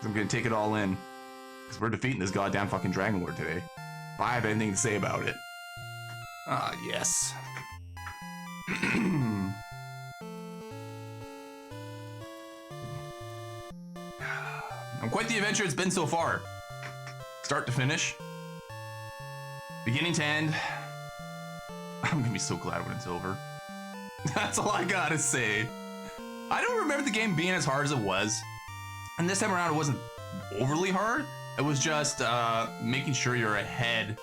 I'm gonna take it all in. Because we're defeating this goddamn fucking Dragonlord today. If I have anything to say about it. Ah, yes. Quite the adventure it's been so far. Start to finish. Beginning to end. I'm gonna be so glad when it's over. That's all I gotta say. I don't remember the game being as hard as it was. And this time around it wasn't overly hard. It was just making sure you're ahead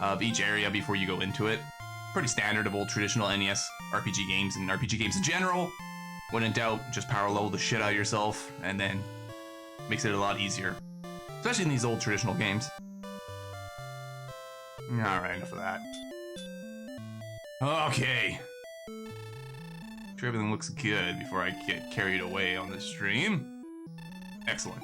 of each area before you go into it. Pretty standard of old traditional NES RPG games and RPG games in general. When in doubt, just power level the shit out of yourself and then makes it a lot easier. Especially in these old traditional games. Alright, enough of that. Okay. Make sure everything looks good before I get carried away on this stream. Excellent.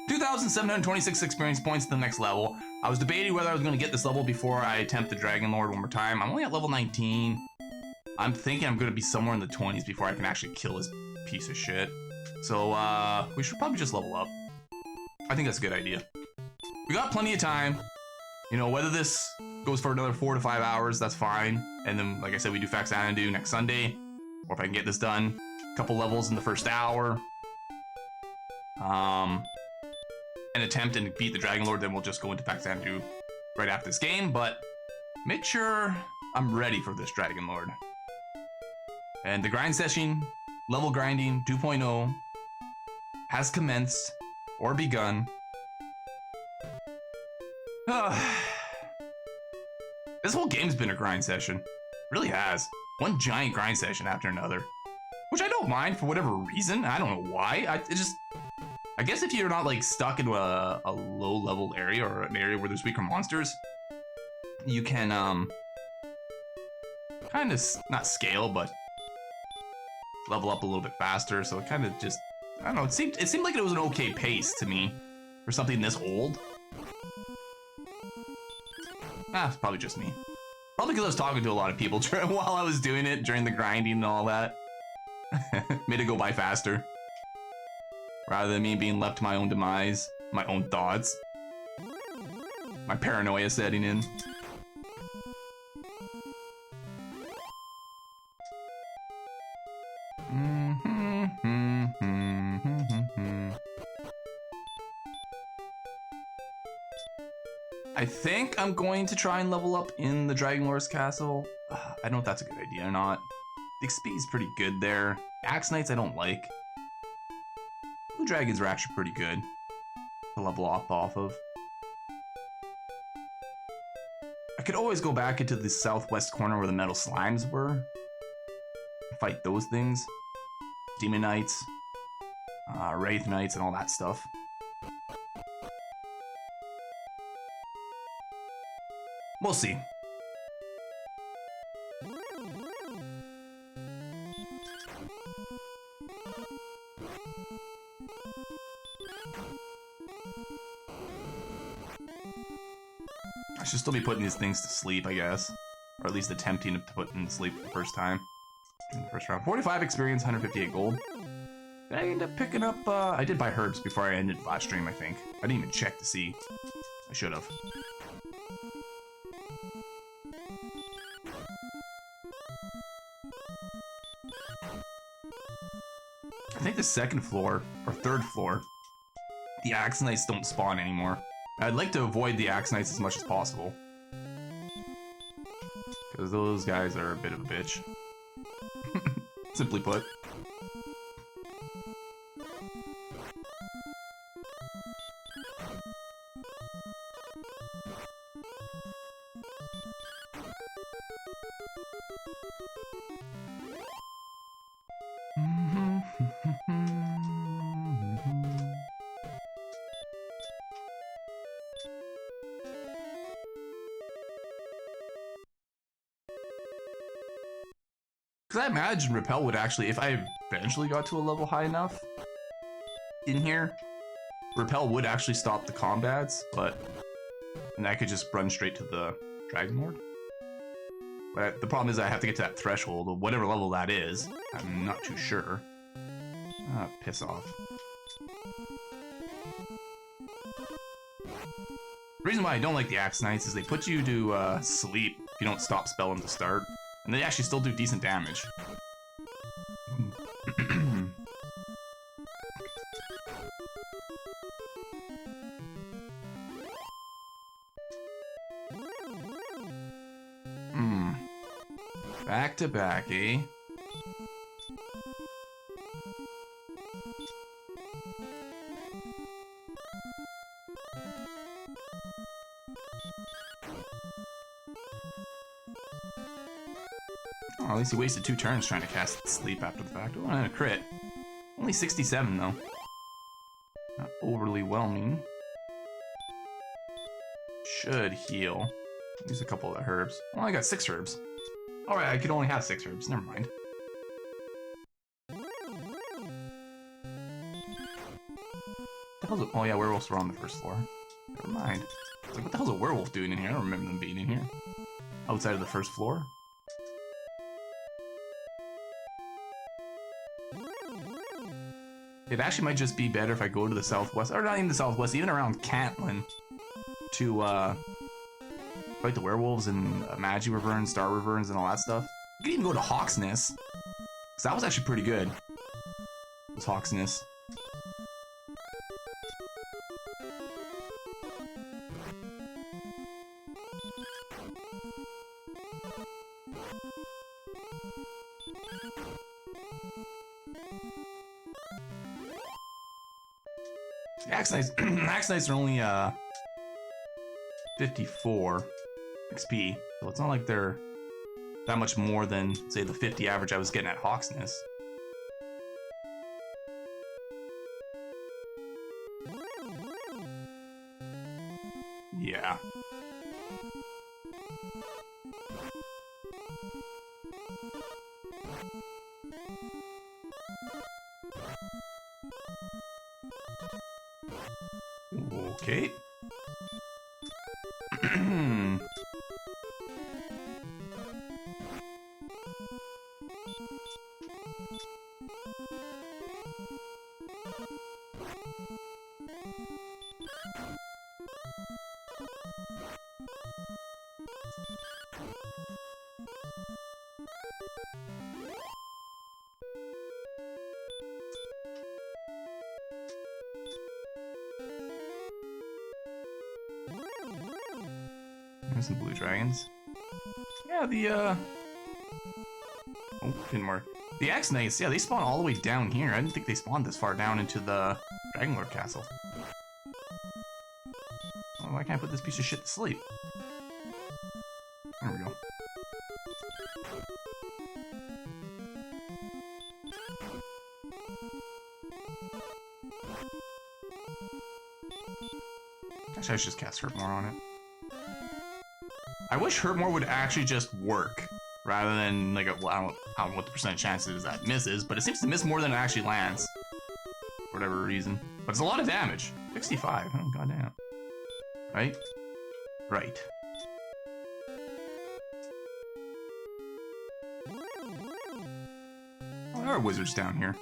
2,726 experience points to the next level. I was debating whether I was going to get this level before I attempt the Dragonlord one more time. I'm only at level 19. I'm thinking I'm going to be somewhere in the 20s before I can actually kill this piece of shit. So, we should probably just level up. I think that's a good idea. We got plenty of time. You know, whether this goes for another 4 to 5 hours, that's fine. And then, like I said, we do Fax Xanadu next Sunday. Or if I can get this done, a couple levels in the first hour. An attempt and beat the Dragonlord, then we'll just go into Fax Xanadu right after this game. But make sure I'm ready for this Dragonlord. And the grind session, level grinding 2.0, has commenced or begun. This whole game's been a grind session. It really has. One giant grind session after another. Which I don't mind for whatever reason. I don't know why. I guess if you're not like stuck in a low level area or an area where there's weaker monsters, you can kind of not scale, but level up a little bit faster. So it kind of just, I don't know, it seemed like it was an okay pace to me for something this old. It's probably just me. Probably because I was talking to a lot of people while I was doing it during the grinding and all that. Made it go by faster. Rather than me being left to my own demise, my own thoughts. My paranoia setting in. I think I'm going to try and level up in the Dragonlord's castle. I don't know if that's a good idea or not. The XP is pretty good there. Axe Knights I don't like. Blue Dragons are actually pretty good to level up off of. I could always go back into the southwest corner where the metal slimes were. Fight those things. Demon Knights, Wraith Knights, and all that stuff. We'll see. I should still be putting these things to sleep, I guess. Or at least attempting to put them to sleep the first time. In the first round. 45 experience, 158 gold. Did I end up picking up, I did buy herbs before I ended last stream, I think. I didn't even check to see. I should have. I think the second floor, or third floor, the Axe Knights don't spawn anymore. I'd like to avoid the Axe Knights as much as possible. Because those guys are a bit of a bitch. Simply put. Because I imagine Repel would actually, if I eventually got to a level high enough in here, Repel would actually stop the combats, and I could just run straight to the Dragonlord. But the problem is I have to get to that threshold, of whatever level that is. I'm not too sure. Ah, piss off. The reason why I don't like the Axe Knights is they put you to sleep if you don't stop spelling to start. And they actually still do decent damage. Back to back, eh? Oh, at least he wasted 2 turns trying to cast sleep after the fact. Oh, and a crit. Only 67 though. Not overly whelming. Should heal. Use a couple of the herbs. Well, I got 6 herbs. Alright, I could only have 6 herbs. Never mind. Oh yeah, werewolves were on the first floor. Never mind. It's like, what the hell's a werewolf doing in here? I don't remember them being in here. Outside of the first floor. It actually might just be better if I go to the southwest, or not even the southwest, even around Cantlin, to fight the werewolves and Magi-Wyvern, Star-Wyverns, and all that stuff. You could even go to Hawksness, because that was actually pretty good. It was Hawksness. Axe Knights are only 54 XP, so it's not like they're that much more than, say, the 50 average I was getting at Hawksness. Yeah. Okay. There's some blue dragons. Yeah, the oh, didn't work. The Axe Knights, yeah, they spawn all the way down here. I didn't think they spawned this far down into the Dragonlord castle. Oh, why can't I put this piece of shit to sleep? There we go. Actually, I should just cast Hurt More on it. I wish Hurt More would actually just work, rather than, like, well, I don't know what the percent chance is that misses, but it seems to miss more than it actually lands. For whatever reason. But it's a lot of damage. 65, oh goddamn. Right? Right. Oh, there are wizards down here.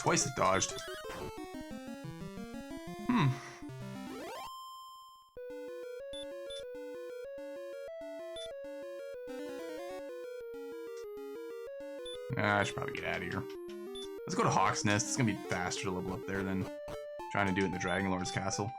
Twice it dodged. I should probably get out of here. Let's go to Hawk's Nest. It's gonna be faster to level up there than trying to do it in the Dragonlord's castle.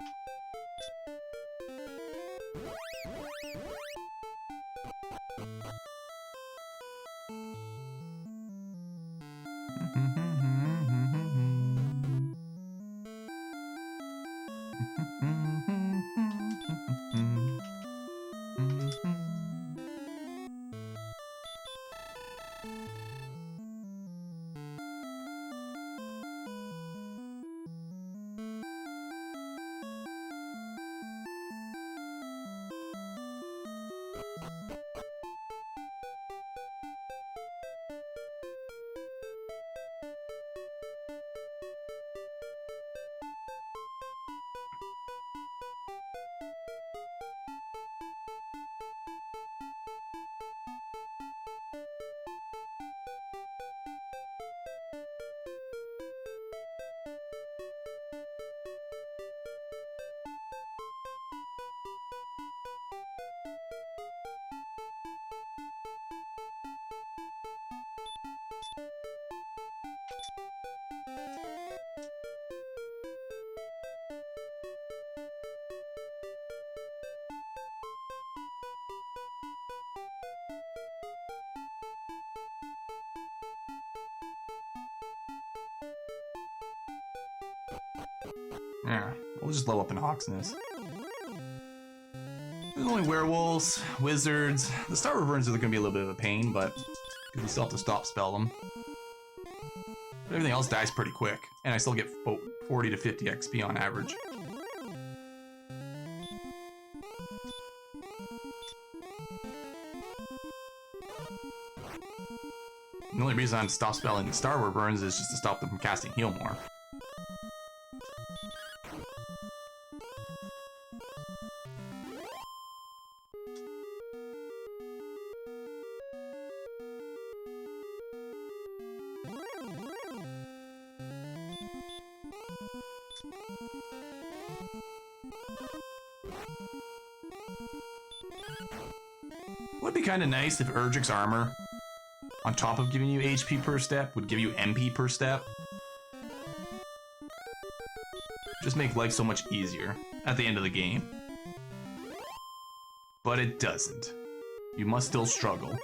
Yeah, we'll just level up in Hawksness. There's only werewolves, wizards. The Star Reverns are going to be a little bit of a pain, but we still have to stop spell them. But everything else dies pretty quick, and I still get 40 to 50 XP on average. The only reason I'm stop spelling Star Reverns is just to stop them from casting heal more. Would be kind of nice if Urgic's armor, on top of giving you HP per step, would give you MP per step. Just make life so much easier at the end of the game. But it doesn't. You must still struggle.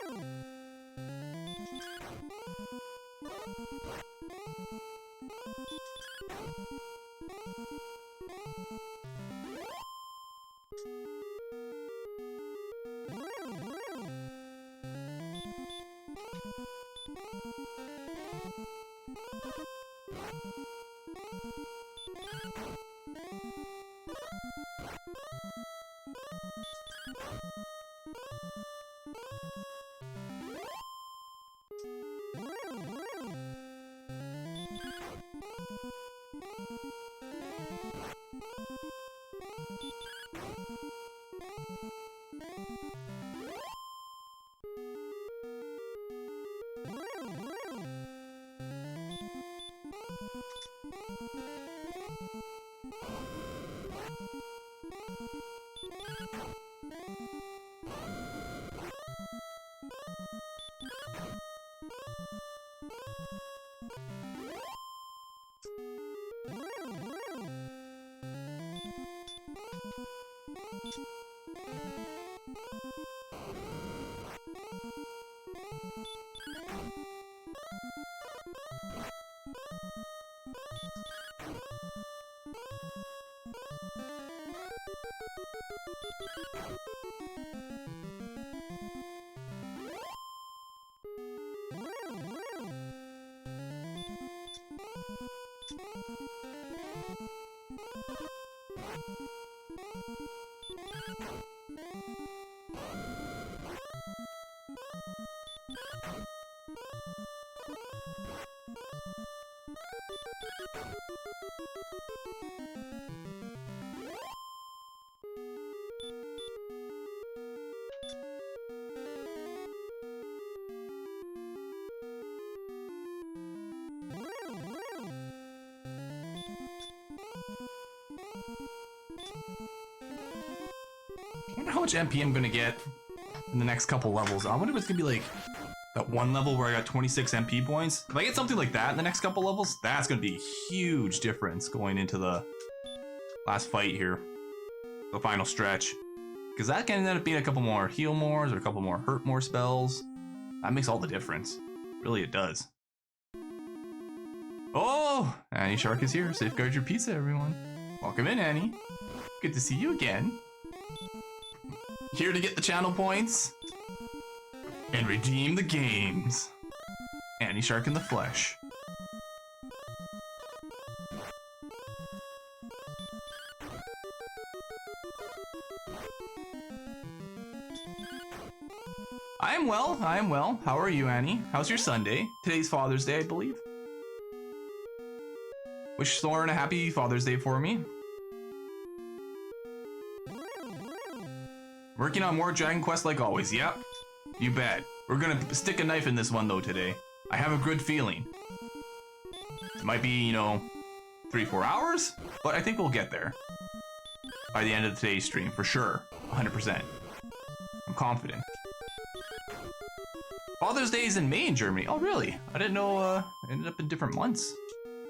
I wonder how much MP I'm gonna get in the next couple levels. I wonder if it's gonna be like that one level where I got 26 MP points. If I get something like that in the next couple levels, that's gonna be a huge difference going into the last fight here, the final stretch. Because that can end up being a couple more heal mores or a couple more hurt more spells. That makes all the difference. Really, it does. Oh, Annie Shark is here. Safeguard your pizza, everyone. Welcome in, Annie. Good to see you again. Here to get the channel points and redeem the games. Annie Shark in the flesh. I am well, I am well. How are you, Annie? How's your Sunday? Today's Father's Day, I believe. Wish Soren a happy Father's Day for me. Working on more Dragon Quest like always, yep. You bet. We're gonna stick a knife in this one though today. I have a good feeling. It might be, you know, 3-4 hours, but I think we'll get there. By the end of today's stream, for sure. 100%. I'm confident. Father's Day is in May in Germany. Oh, really? I didn't know it ended up in different months,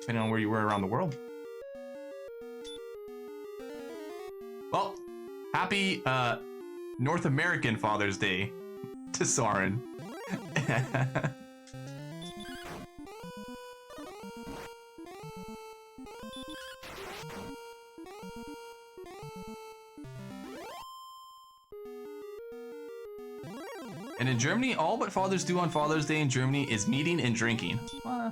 depending on where you were around the world. Well, happy North American Father's Day to Soren. And in Germany, all what fathers do on Father's Day in Germany is meeting and drinking. I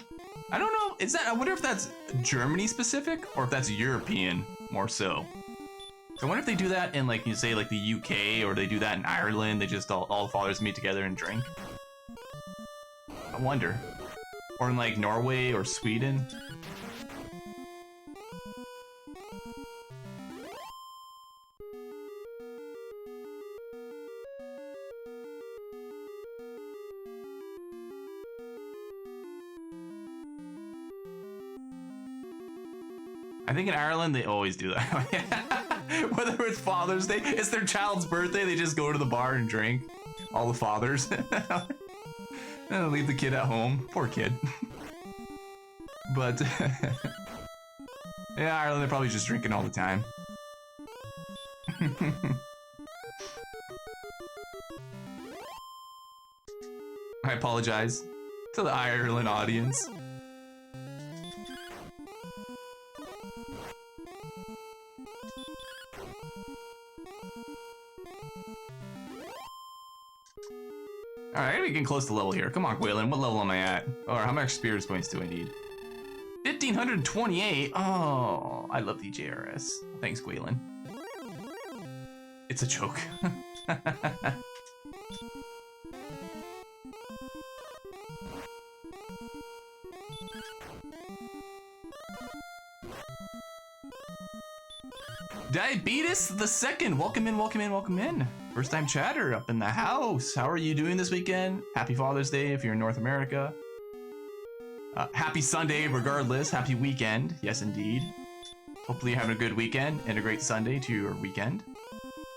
don't know. Is that? I wonder if that's Germany specific or if that's European more so. So I wonder if they do that in, like, you say, like the UK, or they do that in Ireland. They just all the fathers meet together and drink. I wonder. Or in like Norway or Sweden. I think in Ireland they always do that. Whether it's Father's Day, it's their child's birthday, they just go to the bar and drink. All the fathers. And leave the kid at home. Poor kid. But yeah, Ireland, they're probably just drinking all the time. I apologize to the Ireland audience. Alright, I gotta be getting close to level here. Come on, Gwaylen, what level am I at? Or how much experience points do I need? 1,528? Oh, I love the JRS. Thanks, Gwaylen. It's a joke. Diabetes the second. Welcome in, welcome in, welcome in. First time chatter up in the house. How are you doing this weekend? Happy Father's Day if you're in North America. Happy Sunday regardless. Happy weekend. Yes, indeed. Hopefully you're having a good weekend and a great Sunday to your weekend.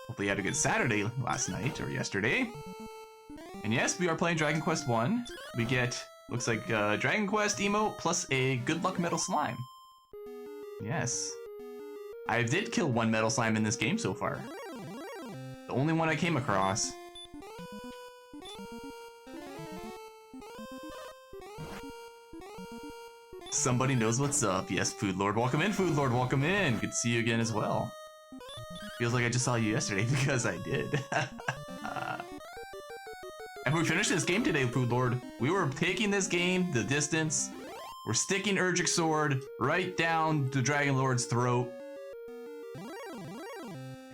Hopefully you had a good Saturday last night or yesterday. And yes, we are playing Dragon Quest 1. We get, looks like Dragon Quest emote plus a good luck metal slime. Yes. I did kill one metal slime in this game so far. The only one I came across. Somebody knows what's up. Yes, Food Lord. Welcome in, Food Lord. Welcome in. Good to see you again as well. Feels like I just saw you yesterday because I did. And we finished this game today, Food Lord. We were taking this game the distance. We're sticking Urgic Sword right down the Dragonlord's throat.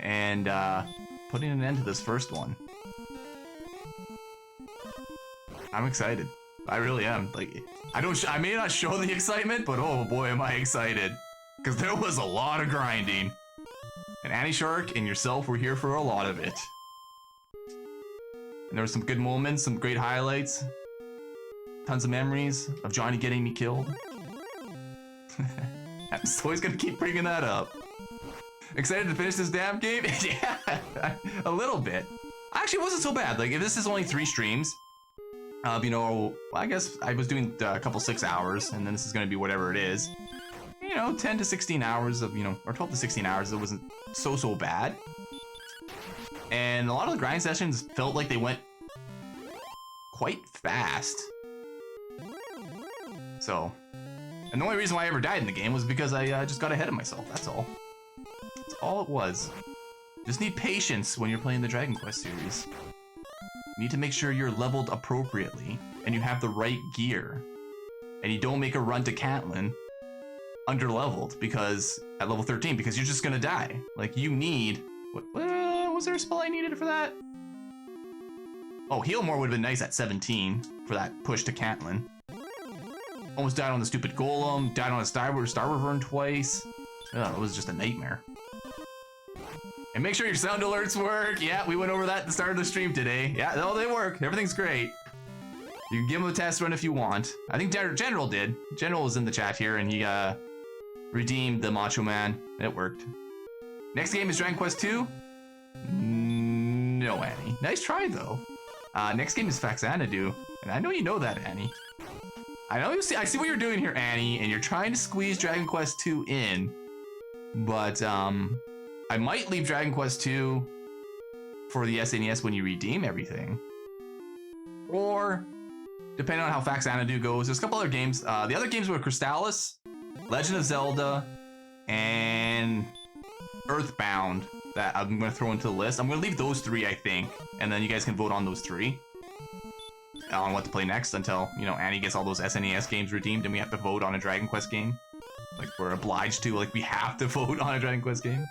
And putting an end to this first one. I'm excited. I really am. Like, I may not show the excitement, but oh boy, am I excited. Because there was a lot of grinding. And Annie Shark and yourself were here for a lot of it. And there were some good moments, some great highlights. Tons of memories of Johnny getting me killed. I'm always gonna keep bringing that up. Excited to finish this damn game? Yeah, a little bit. Actually, it wasn't so bad. Like, if this is only 3 streams, you know, I guess I was doing a couple 6 hours, and then this is going to be whatever it is. You know, 10 to 16 hours of, you know, or 12 to 16 hours. It wasn't so bad. And a lot of the grind sessions felt like they went quite fast. So, and the only reason why I ever died in the game was because I just got ahead of myself. That's all. That's all it was. Just need patience when you're playing the Dragon Quest series. You need to make sure you're leveled appropriately and you have the right gear. And you don't make a run to Catelyn under-leveled because at level 13 because you're just gonna die. Like, you need... What was there a spell I needed for that? Oh, Heal More would have been nice at 17 for that push to Catelyn. Almost died on the stupid Golem, died on a Starwyvern twice. Oh, it was just a nightmare. And make sure your sound alerts work. Yeah, we went over that at the start of the stream today. Yeah, no, they work. Everything's great. You can give them a test run if you want. I think General did. General was in the chat here, and he redeemed the Macho Man. It worked. Next game is Dragon Quest 2. No, Annie. Nice try, though. Next game is Faxanadu, and I know you know that, Annie. I know you see. I see what you're doing here, Annie, and you're trying to squeeze Dragon Quest 2 in, but I might leave Dragon Quest 2 for the SNES when you redeem everything. Or, depending on how Faxanadu goes, there's a couple other games. The other games were Crystallis, Legend of Zelda, and Earthbound that I'm gonna throw into the list. I'm gonna leave those 3, I think, and then you guys can vote on those 3 on what to play next until, you know, Annie gets all those SNES games redeemed and we have to vote on a Dragon Quest game. Like, we're obliged to, like, we have to vote on a Dragon Quest game.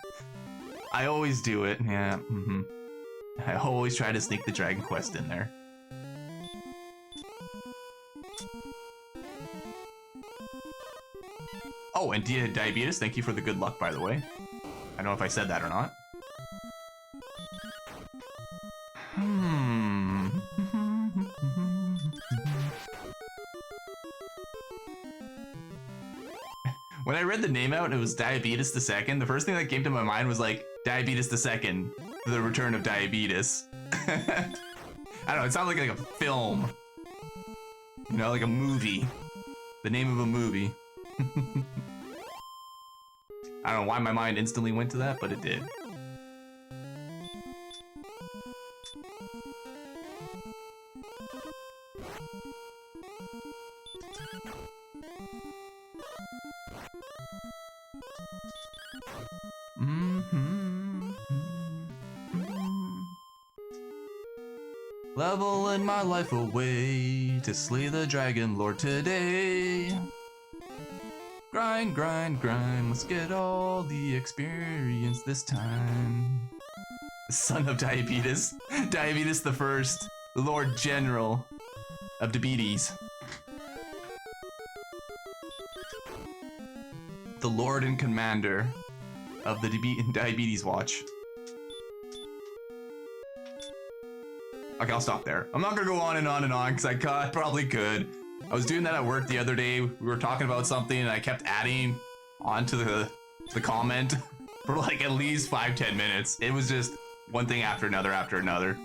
I always do it, yeah, I always try to sneak the Dragon Quest in there. Oh, and Diabetes, thank you for the good luck, by the way. I don't know if I said that or not. When I read the name out and it was Diabetes the Second, the first thing that came to my mind was like, Diabetes the Second, The Return of Diabetes. I don't know, it sounded like a film. You know, like a movie. The name of a movie. I don't know why my mind instantly went to that, but it did. Leveling my life away to slay the Dragonlord today. Grind, grind, grind, let's get all the experience this time. Son of Diabetes. Diabetes the First, Lord General of Diabetes. The Lord and Commander of the Diabetes Watch. Okay, I'll stop there. I'm not gonna go on and on and on because I probably could. I was doing that at work the other day. We were talking about something and I kept adding onto the comment for like at least 5-10 minutes. It was just one thing after another after another.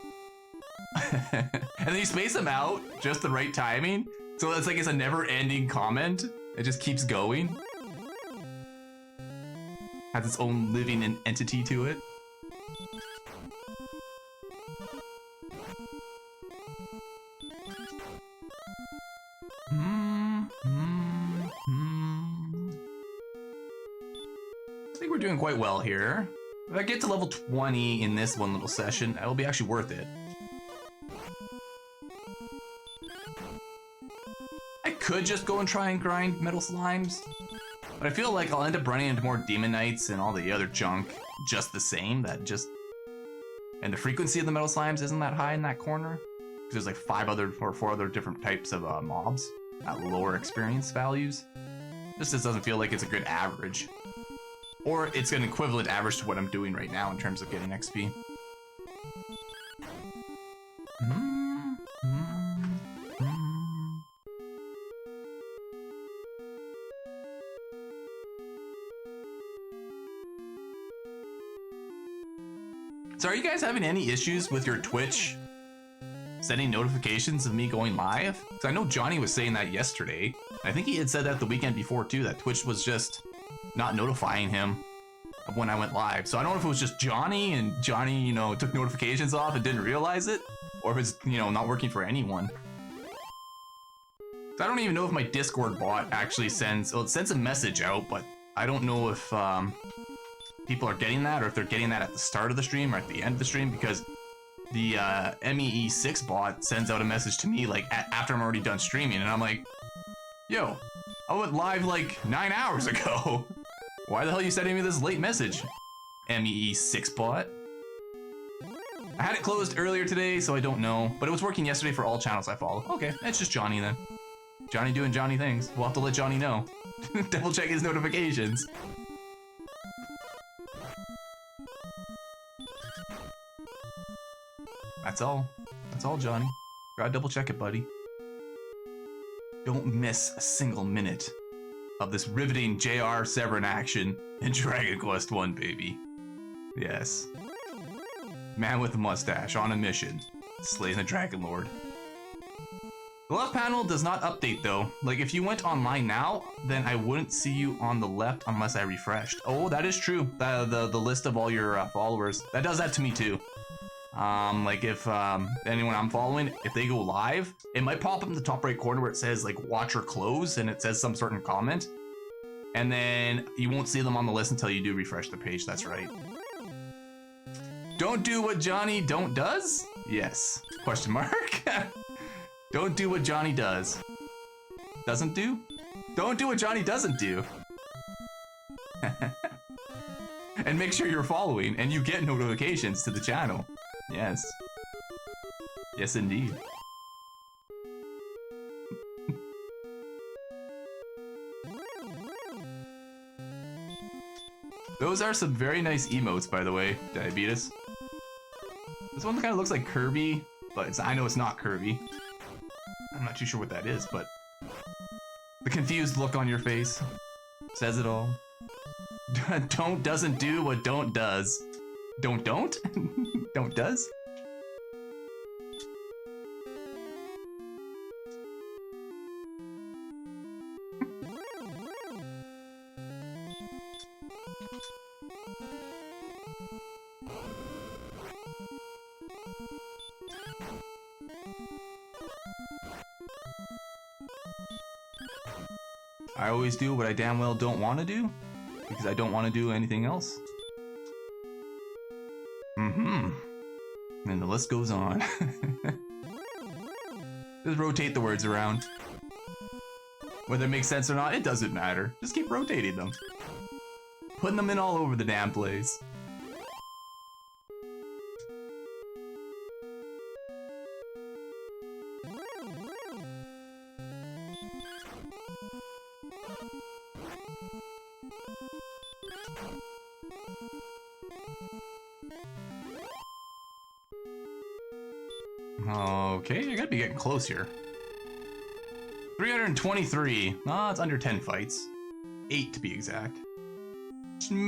And then you space them out just the right timing. So it's like it's a never-ending comment. It just keeps going. Has its own living entity to it. I think we're doing quite well here. If I get to level 20 in this one little session, it'll be actually worth it. I could just go and try and grind metal slimes, but I feel like I'll end up running into more demon knights and all the other junk just the same. And the frequency of the metal slimes isn't that high in that corner. There's like 4 other different types of mobs at lower experience values. This just doesn't feel like it's a good average. Or it's an equivalent average to what I'm doing right now in terms of getting XP. So are you guys having any issues with your Twitch setting notifications of me going live? Because I know Johnny was saying that yesterday. I think he had said that the weekend before too, that Twitch was just not notifying him of when I went live. So I don't know if it was just Johnny and Johnny, you know, took notifications off and didn't realize it, or if it's, you know, not working for anyone. So I don't even know if my Discord bot actually sends, well, it sends a message out, but I don't know if people are getting that or if they're getting that at the start of the stream or at the end of the stream, because the MEE6 bot sends out a message to me like after I'm already done streaming, and I'm like, yo, I went live like 9 hours ago. Why the hell are you sending me this late message? MEE6 bot. I had it closed earlier today, so I don't know, but it was working yesterday for all channels I follow. Okay, it's just Johnny then. Johnny doing Johnny things. We'll have to let Johnny know. Double check his notifications. That's all. That's all, Johnny. Gotta double check it, buddy. Don't miss a single minute of this riveting JRSEVERYN action in Dragon Quest I, baby. Yes. Man with a mustache on a mission, slaying the Dragonlord. The left panel does not update though. Like if you went online now, then I wouldn't see you on the left unless I refreshed. Oh, that is true. The list of all your followers. That does that to me too. Like if anyone I'm following, if they go live, it might pop up in the top right corner where it says like watch or close and it says some certain comment. And then you won't see them on the list until you do refresh the page, that's right. Don't do what Johnny don't does? Yes, question mark. Don't do what Johnny does. Doesn't do? Don't do what Johnny doesn't do. And make sure you're following and you get notifications to the channel. Yes. Yes, indeed. Those are some very nice emotes, by the way, Diabetes. This one kind of looks like Kirby, but I know it's not Kirby. I'm not too sure what that is, but the confused look on your face says it all. Don't doesn't do what don't does. Don't? Don't does? I always do what I damn well don't want to do, because I don't want to do anything else. And the list goes on. Just rotate the words around. Whether it makes sense or not, it doesn't matter. Just keep rotating them. Putting them in all over the damn place. Okay, I gotta be getting close here. 323. Ah, it's under 10 fights. 8 to be exact.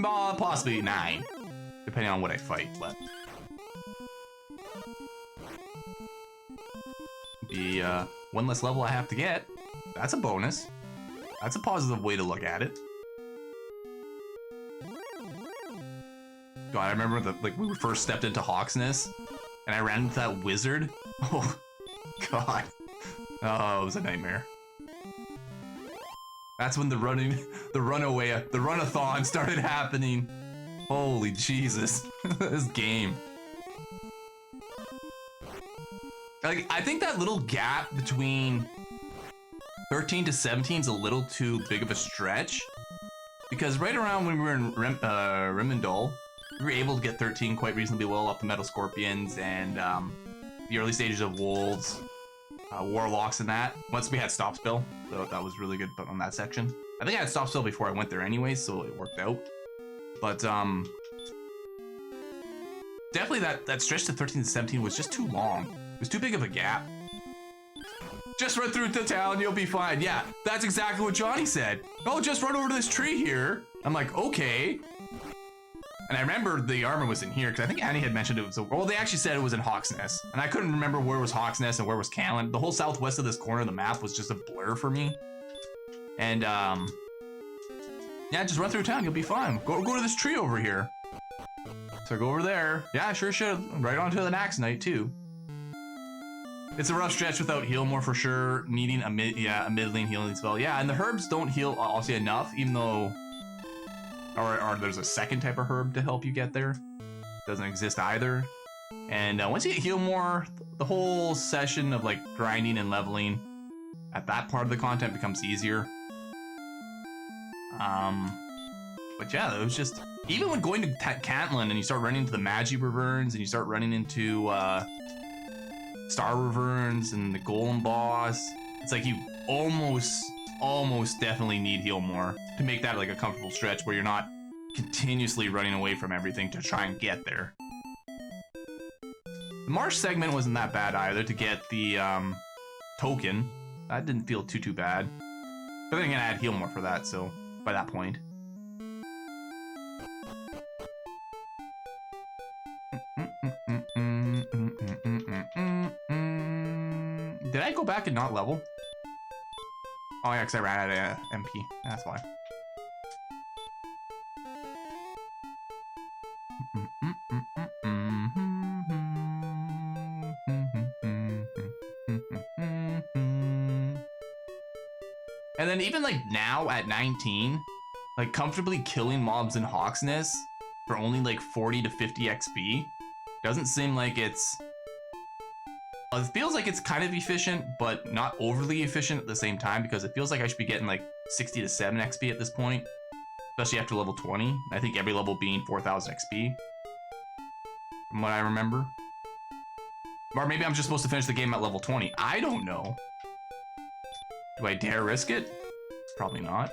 Possibly 9, depending on what I fight, but... The one less level I have to get. That's a bonus. That's a positive way to look at it. God, I remember when we first stepped into Hawksness, and I ran into that wizard. Oh, God. Oh, it was a nightmare. That's when the runathon started happening. Holy Jesus. This game. Like, I think that little gap between 13 to 17 is a little too big of a stretch. Because right around when we were in Rimendell, we were able to get 13 quite reasonably well up the Metal Scorpions and the early stages of Wolves, Warlocks and that. Once we had Stop Spill, so that was really good on that section. I think I had Stop Spill before I went there anyways, so it worked out. But definitely that stretch to 13 to 17 was just too long. It was too big of a gap. Just run through the town, you'll be fine. Yeah, that's exactly what Johnny said. Oh, just run over to this tree here. I'm like, okay. And I remember the armor was in here, because I think Annie had mentioned it was, well, they actually said it was in Hawksness. And I couldn't remember where was Hawksness and where was Callan. The whole southwest of this corner of the map was just a blur for me. And, yeah, just run through town, you'll be fine. Go to this tree over here. So I go over there. Yeah, I sure should. Right onto the Nax Knight, too. It's a rough stretch without heal more for sure. Needing a middling healing spell. Yeah, and the herbs don't heal obviously enough, even though... Or there's a second type of herb to help you get there. Doesn't exist either. And once you get heal more, the whole session of like grinding and leveling at that part of the content becomes easier. But yeah, it was just... Even when going to Cantland and you start running into the Magi Reverns and you start running into Star Reverns and the Golem boss, it's like you almost definitely need heal more to make that like a comfortable stretch where you're not continuously running away from everything to try and get there. The marsh segment wasn't that bad either to get the token. That didn't feel too bad. But then again, I had heal more for that, so by that point. Did I go back and not level? Oh yeah, because I ran out of MP. That's why. And then even like now at 19, Like, comfortably killing mobs in Hawksness for only like 40 to 50 XP doesn't seem like it's... It feels like it's kind of efficient, but not overly efficient at the same time, because it feels like I should be getting like 60 to 7 XP at this point, especially after level 20. I think every level being 4,000 XP, from what I remember. Or maybe I'm just supposed to finish the game at level 20. I don't know. Do I dare risk it? Probably not.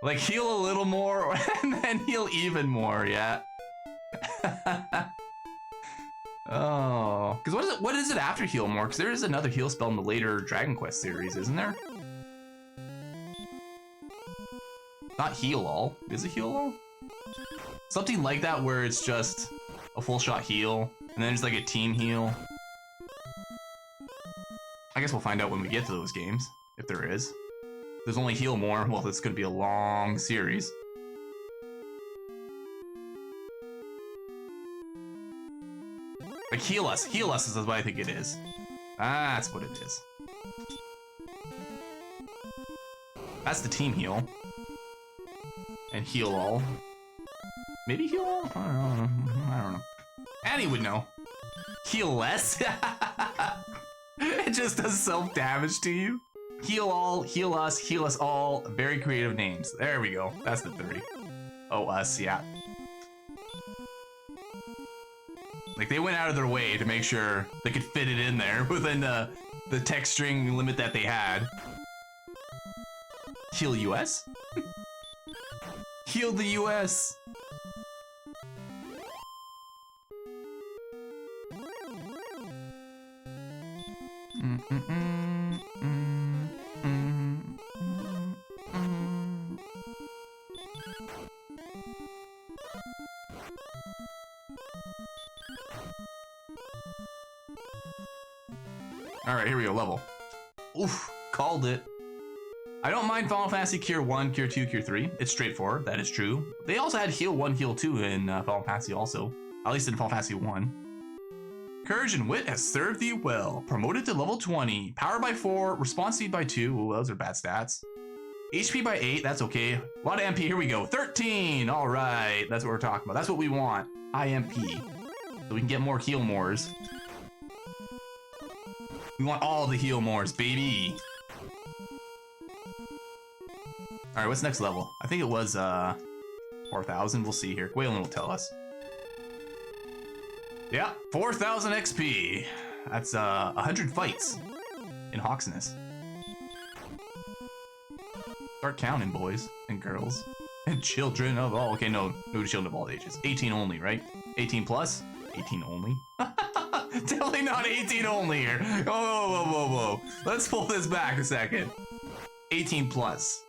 Like, heal a little more, and then heal even more, yeah. Oh, because what is it after heal more? Because there is another heal spell in the later Dragon Quest series, isn't there? Not heal all. Is it heal all? Something like that, where it's just a full shot heal, and then it's like a team heal. I guess we'll find out when we get to those games, if there is. If there's only heal more, well, it's gonna be a long series. Like, heal us is what I think it is. That's what it is. That's the team heal. And heal all. Maybe heal all? I don't know. Annie would know. Heal less? It just does self-damage to you. Heal all, heal us all. Very creative names. There we go. That's the 30. Oh, us, yeah. Like, they went out of their way to make sure they could fit it in there within the text string limit that they had. Heal US? Heal the US! Alright, here we go, level. Oof, called it. I don't mind Final Fantasy Cure 1, Cure 2, Cure 3. It's straightforward, that is true. They also had Heal 1, Heal 2 in Final Fantasy also. At least in Final Fantasy 1. Courage and Wit has served thee well. Promoted to level 20. Power by 4, Response Speed by 2. Ooh, those are bad stats. HP by 8, that's okay. A lot of MP, here we go. 13! Alright, that's what we're talking about. That's what we want. High MP. So we can get more heal mores. We want all the heal mores, baby. Alright, what's next level? I think it was 4,000. We'll see here. Waylon will tell us. Yeah, 4,000 XP. That's 100 fights in Hawksness. Start counting, boys and girls and children of all. Okay, no children of all ages. 18 only, right? 18 plus? 18 only? Definitely not 18 only here. Whoa. Let's pull this back a second. 18 plus.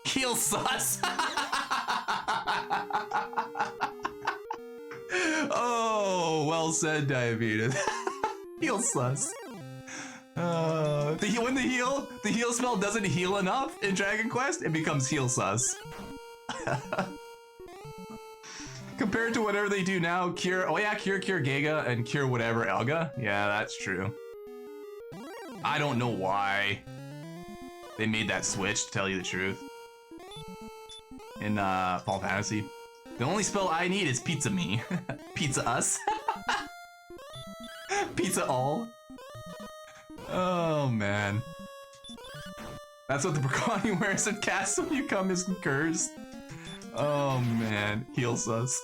Heal sus. Oh, well said, Diabetes. Heal sus. When the heal spell doesn't heal enough in Dragon Quest, it becomes heal sus. Compared to whatever they do now, cure Giga and cure whatever Elga. Yeah, that's true. I don't know why they made that switch, to tell you the truth. In Final Fantasy. The only spell I need is Pizza Me. Pizza Us. Pizza All. Oh, man. That's what the Bracani wears and casts when you come as cursed. Oh, man. Heals us.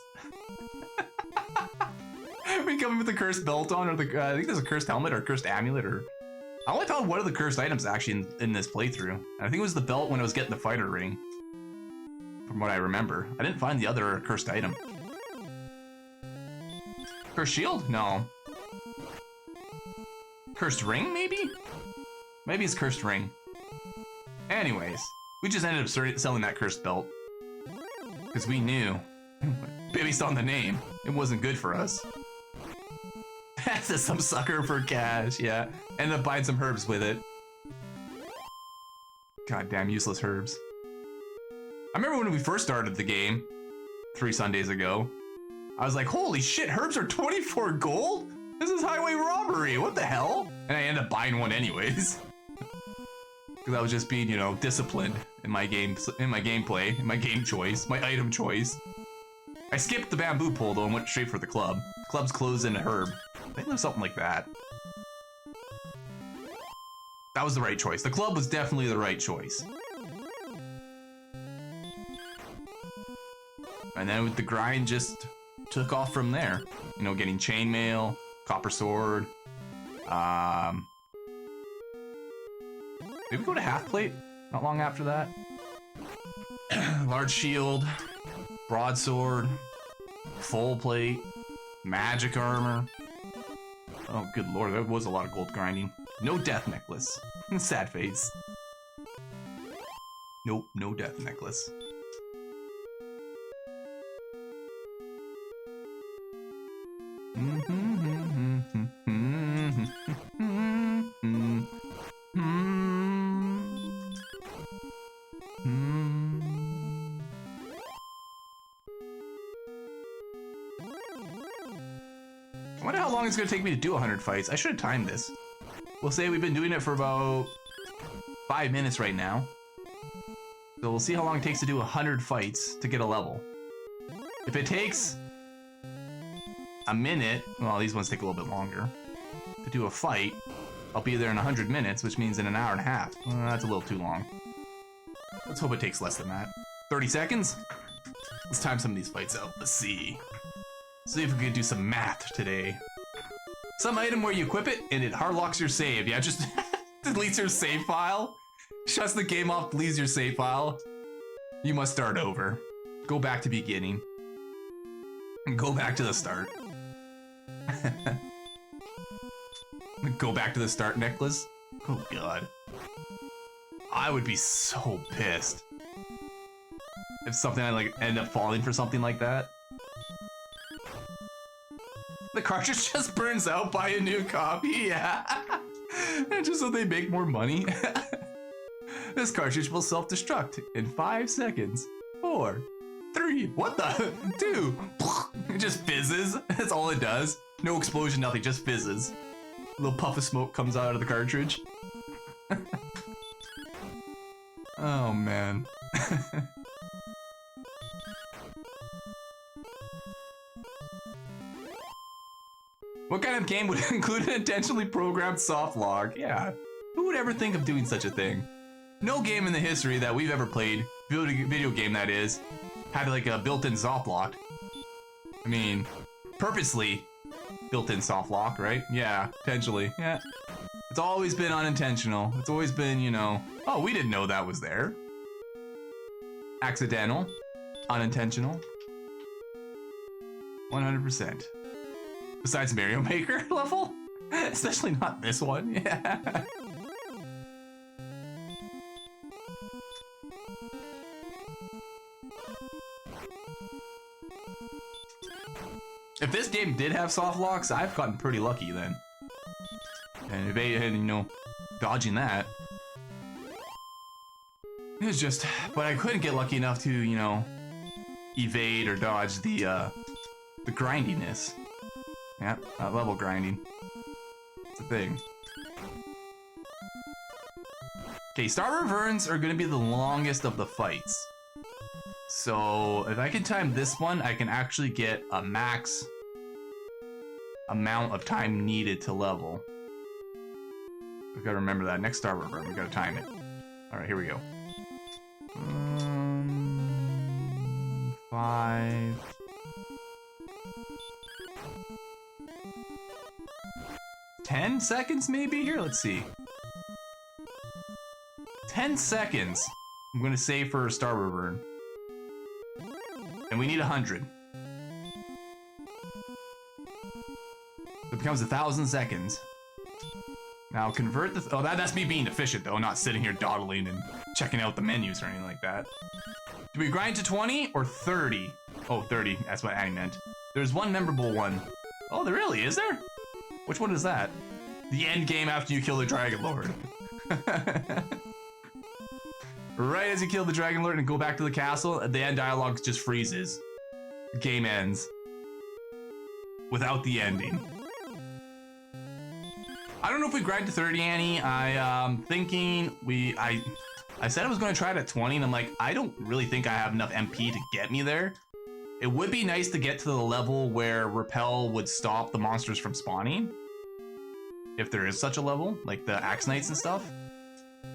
We come with the cursed belt on, or the I think there's a cursed helmet or a cursed amulet, or I only found one of the cursed items actually in this playthrough. And I think it was the belt when I was getting the fighter ring. From what I remember. I didn't find the other cursed item. Cursed shield? No. Cursed ring, maybe? Maybe it's cursed ring. Anyways, we just ended up selling that cursed belt. Because we knew, based on the name, it wasn't good for us. That's some sucker for cash, yeah. Ended up buying some herbs with it. Goddamn useless herbs. I remember when we first started the game, 3 Sundays ago, I was like, holy shit, herbs are 24 gold? This is highway robbery, what the hell? And I ended up buying one anyways. Because I was just being, you know, disciplined in my gameplay, in my game choice, my item choice. I skipped the bamboo pole though and went straight for the club. Club's closed in a herb. I think there's something like that. That was the right choice. The club was definitely the right choice. And then with the grind just took off from there. You know, getting chainmail, copper sword. Did we go to half plate not long after that? Large shield, broadsword, full plate, magic armor. Oh, good lord, there was a lot of gold grinding. No death necklace. Sad face. Nope, no death necklace. I wonder how long it's gonna take me to do 100 fights. I should have timed this. We'll say we've been doing it for about 5 minutes right now. So we'll see how long it takes to do 100 fights to get a level. If it takes a minute, well, these ones take a little bit longer, to do a fight, I'll be there in 100 minutes, which means in an hour and a half. That's a little too long. Let's hope it takes less than that. 30 seconds? Let's time some of these fights out. Let's see. See if we can do some math today. Some item where you equip it and it hard locks your save. Yeah, just deletes your save file. Shuts the game off, deletes your save file. You must start over. Go back to beginning. And go back to the start. Go back to the start necklace. Oh god. I would be so pissed if something I like end up falling for something like that. The cartridge just burns out, buy a new copy, yeah. And just so they make more money. This cartridge will self-destruct in 5 seconds. 4, 3, what the? 2. It just fizzes. That's all it does. No explosion, nothing, just fizzes. A little puff of smoke comes out of the cartridge. Oh man. What kind of game would include an intentionally programmed soft log? Yeah, who would ever think of doing such a thing? No game in the history that we've ever played, video game that is, had like a built-in soft lock. I mean, purposely built-in soft lock, right? Yeah, potentially, yeah. It's always been unintentional. It's always been, you know, oh, we didn't know that was there. Accidental, unintentional. 100%. Besides Mario Maker level? Especially not this one, yeah. If this game did have soft locks, I've gotten pretty lucky then. And you know, dodging that. It was just, but I couldn't get lucky enough to, you know, evade or dodge the grindiness. Yeah, that level grinding. It's a thing. Okay, JRSEVERYNs are gonna be the longest of the fights. So if I can time this one, I can actually get a max amount of time needed to level. We've got to remember that. Next JRSEVERYN, we gotta time it. Alright, here we go. 5. 10 seconds maybe? Here, let's see. 10 seconds. I'm gonna save for JRSEVERYN. And we need 100. It becomes 1,000 seconds. Now convert the... oh, that's me being efficient though, not sitting here dawdling and checking out the menus or anything like that. Do we grind to 20 or 30? Oh, 30, that's what I meant. There's one memorable one. Oh, there really is there? Which one is that? The end game after you kill the Dragonlord. Right as you kill the Dragonlord and go back to the castle, the end dialogue just freezes. Game ends. Without the ending. I don't know if we grind to 30, Annie. Thinking I said I was going to try it at 20, and I'm like, I don't really think I have enough MP to get me there. It would be nice to get to the level where Repel would stop the monsters from spawning. If there is such a level, like the Axe Knights and stuff.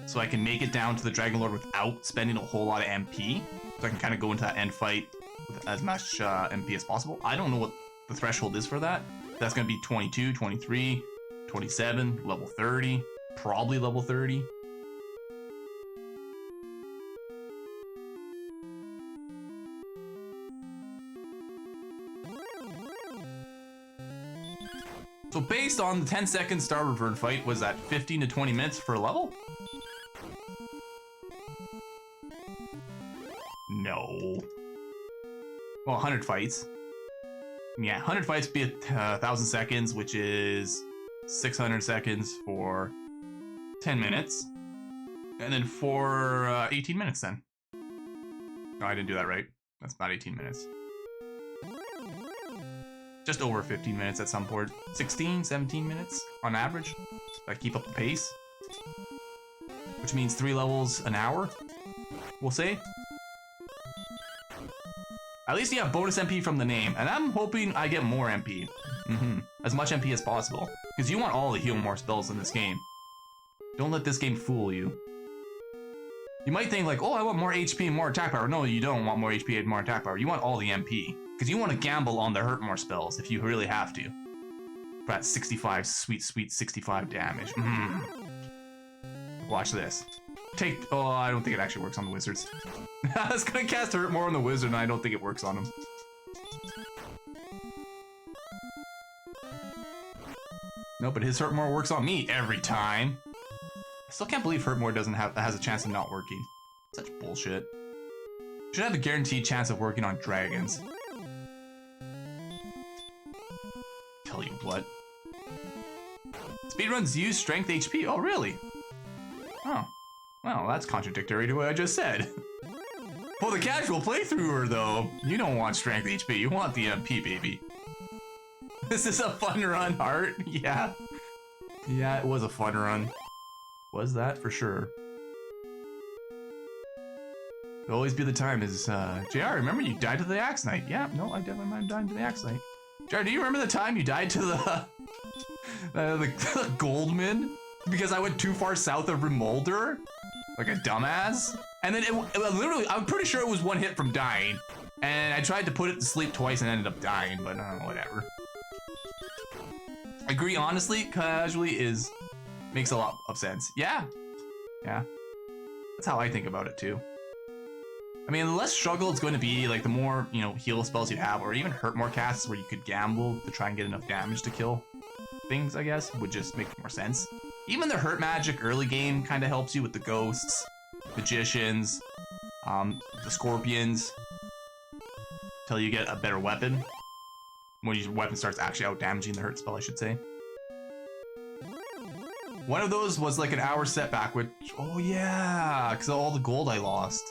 So I can make it down to the Dragonlord without spending a whole lot of MP. So I can kind of go into that end fight with as much MP as possible. I don't know what the threshold is for that. That's going to be 22, 23, 27, level 30, probably level 30. So based on the 10-second JRSEVERYN fight, was that 15 to 20 minutes for a level? No. Well, 100 fights. Yeah, 100 fights would be 1,000 seconds, which is 600 seconds for 10 minutes. And then for 18 minutes then. No, I didn't do that right. That's not 18 minutes. Just over 15 minutes at some point. 16, 17 minutes on average. If I keep up the pace. Which means 3 levels an hour, we'll say. At least you have bonus MP from the name, and I'm hoping I get more MP. As much MP as possible. Because you want all the heal more spells in this game. Don't let this game fool you. You might think like, oh, I want more HP and more attack power. No, you don't want more HP and more attack power. You want all the MP. Because you want to gamble on the hurt more spells if you really have to. For that 65, sweet 65 damage. Watch this. Oh, I don't think it actually works on the wizards. I was gonna cast hurt more on the wizard and I don't think it works on him. No, but his hurt more works on me every time. I still can't believe hurt more has a chance of not working. Such bullshit. Should have a guaranteed chance of working on dragons. Tell you what. Speedruns use strength HP. Oh, really? Oh. Well, that's contradictory to what I just said. For the casual playthrougher, though, you don't want strength HP. You want the MP, baby. This is a fun run, Heart. Yeah. Yeah, it was a fun run. Was that for sure. It'll always be the time is, JR, remember you died to the Axe Knight? Yeah, no, I definitely might have died to the Axe Knight. JR, do you remember the time you died to the Goldman? Because I went too far south of Remolder? Like a dumbass? And then it literally, I'm pretty sure it was one hit from dying. And I tried to put it to sleep twice and ended up dying, but whatever. Agree honestly, casually makes a lot of sense. Yeah. Yeah. That's how I think about it too. I mean, the less struggle it's going to be, like the more, heal spells you have, or even hurt more casts where you could gamble to try and get enough damage to kill things, I guess, would just make more sense. Even the hurt magic early game kind of helps you with the ghosts, magicians, the scorpions, till you get a better weapon. When your weapon starts actually out damaging the hurt spell, I should say. One of those was like an hour setback, which, oh yeah, because of all the gold I lost.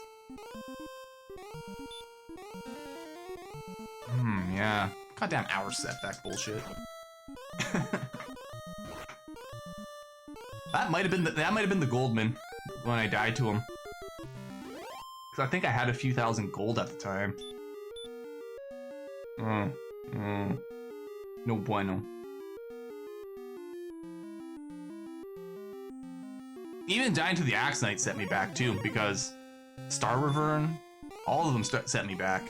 Yeah. Goddamn hour setback bullshit. That might have been the Goldman when I died to him. Because I think I had a few thousand gold at the time. No bueno. Even dying to the Axe Knight set me back too, because JRSEVERYN, all of them set me back.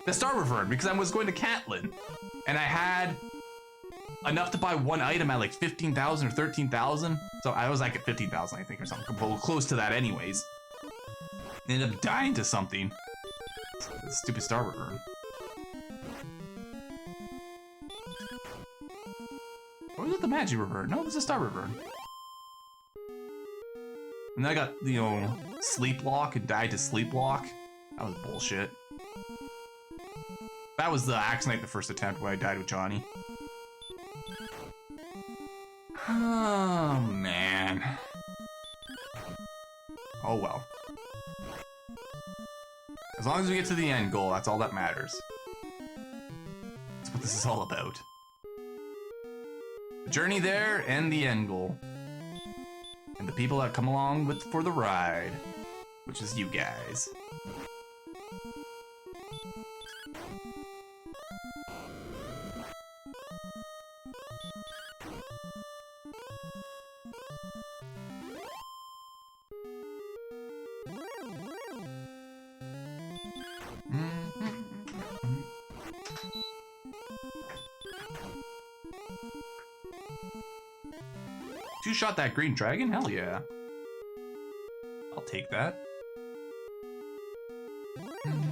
The JRSEVERYN, because I was going to Catlin, and I had enough to buy one item at like 15,000 or 13,000. So I was like at 15,000, I think, or something, close to that anyways. Ended up dying to something. Stupid JRSEVERYN. Or was it the JRSEVERYN? No, it was the JRSEVERYN. And then I got, Sleep Lock and died to Sleep Lock. That was bullshit. That was the Axe Knight the first attempt when I died with Johnny. Oh, man. Oh, well. As long as we get to the end goal, that's all that matters. That's what this is all about. The journey there and the end goal. And the people that come along with for the ride, which is you guys. You shot that green dragon? Hell yeah. I'll take that. And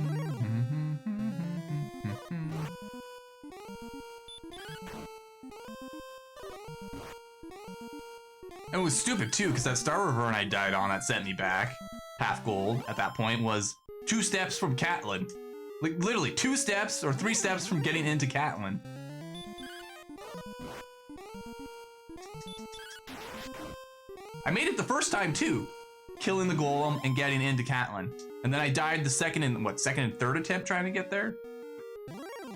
it was stupid too, because that Starreveryn I died on that sent me back, half gold at that point, was 2 steps from Catlin. Like literally 2 steps or 3 steps from getting into Catlin. I made it the first time too, killing the golem and getting into Catlin. And then I died the second and third attempt trying to get there?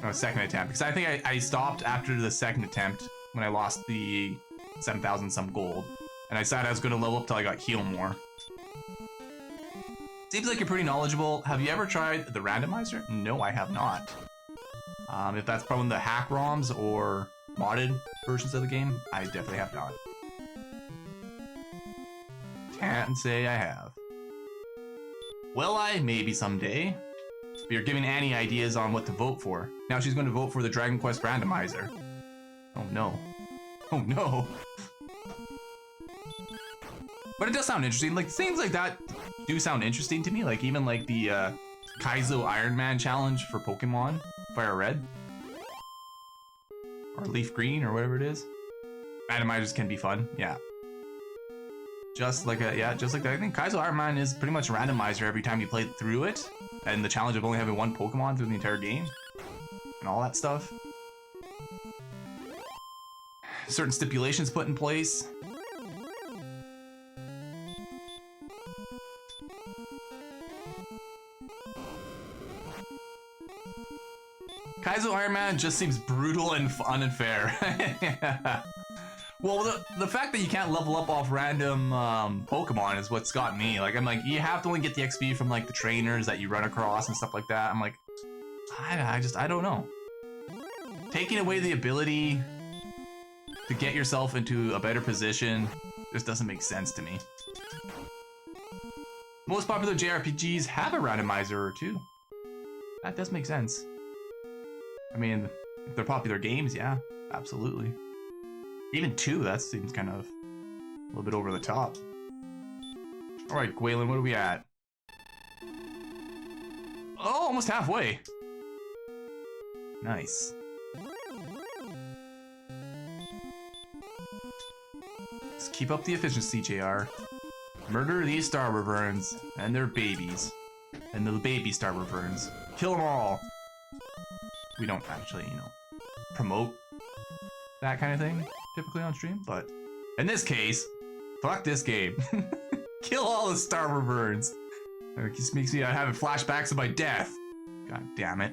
No, second attempt, because I think I stopped after the second attempt when I lost the 7,000 some gold. And I decided I was going to level up till I got heal more. Seems like you're pretty knowledgeable. Have you ever tried the randomizer? No, I have not. If that's from the hack ROMs or modded versions of the game, I definitely have not. Can't say I have. Will I? Maybe someday. But you're giving Annie ideas on what to vote for. Now she's going to vote for the Dragon Quest randomizer. Oh no. Oh no. But it does sound interesting. Like, things like that do sound interesting to me. Like, even like the Kaizo Iron Man challenge for Pokemon Fire Red. Or Leaf Green, or whatever it is. Randomizers can be fun, yeah. Just like just like that. I think Kaizo Iron Man is pretty much a randomizer every time you play through it. And the challenge of only having 1 Pokemon through the entire game. And all that stuff. Certain stipulations put in place. Kaizo Iron Man just seems brutal and unfair. Yeah. Well, the fact that you can't level up off random Pokemon is what's got me. Like, I'm like, you have to only get the XP from like the trainers that you run across and stuff like that. I'm like, I don't know. Taking away the ability to get yourself into a better position just doesn't make sense to me. Most popular JRPGs have a randomizer or 2. That does make sense. I mean, if they're popular games, yeah, absolutely. Even 2, that seems kind of a little bit over the top. Alright, Gwaylin, what are we at? Oh, almost halfway. Nice. Let's keep up the efficiency, JR. Murder these Starreverns and their babies. And the baby Starreverns. Kill them all. We don't actually, you know, promote that kind of thing typically on stream, but in this case, fuck this game. Kill all the Starreverns. It just makes me having flashbacks of my death. God damn it.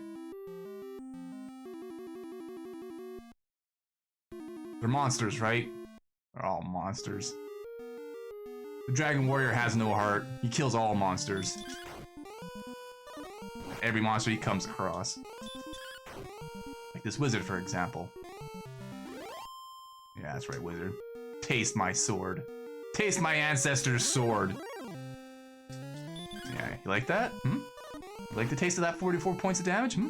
They're monsters, right? They're all monsters. The Dragon Warrior has no heart. He kills all monsters. Every monster he comes across. Like this wizard, for example. Yeah, that's right, wizard. Taste my sword. Taste my ancestor's sword. Yeah, you like that? Hmm? You like the taste of that 44 points of damage? Hmm?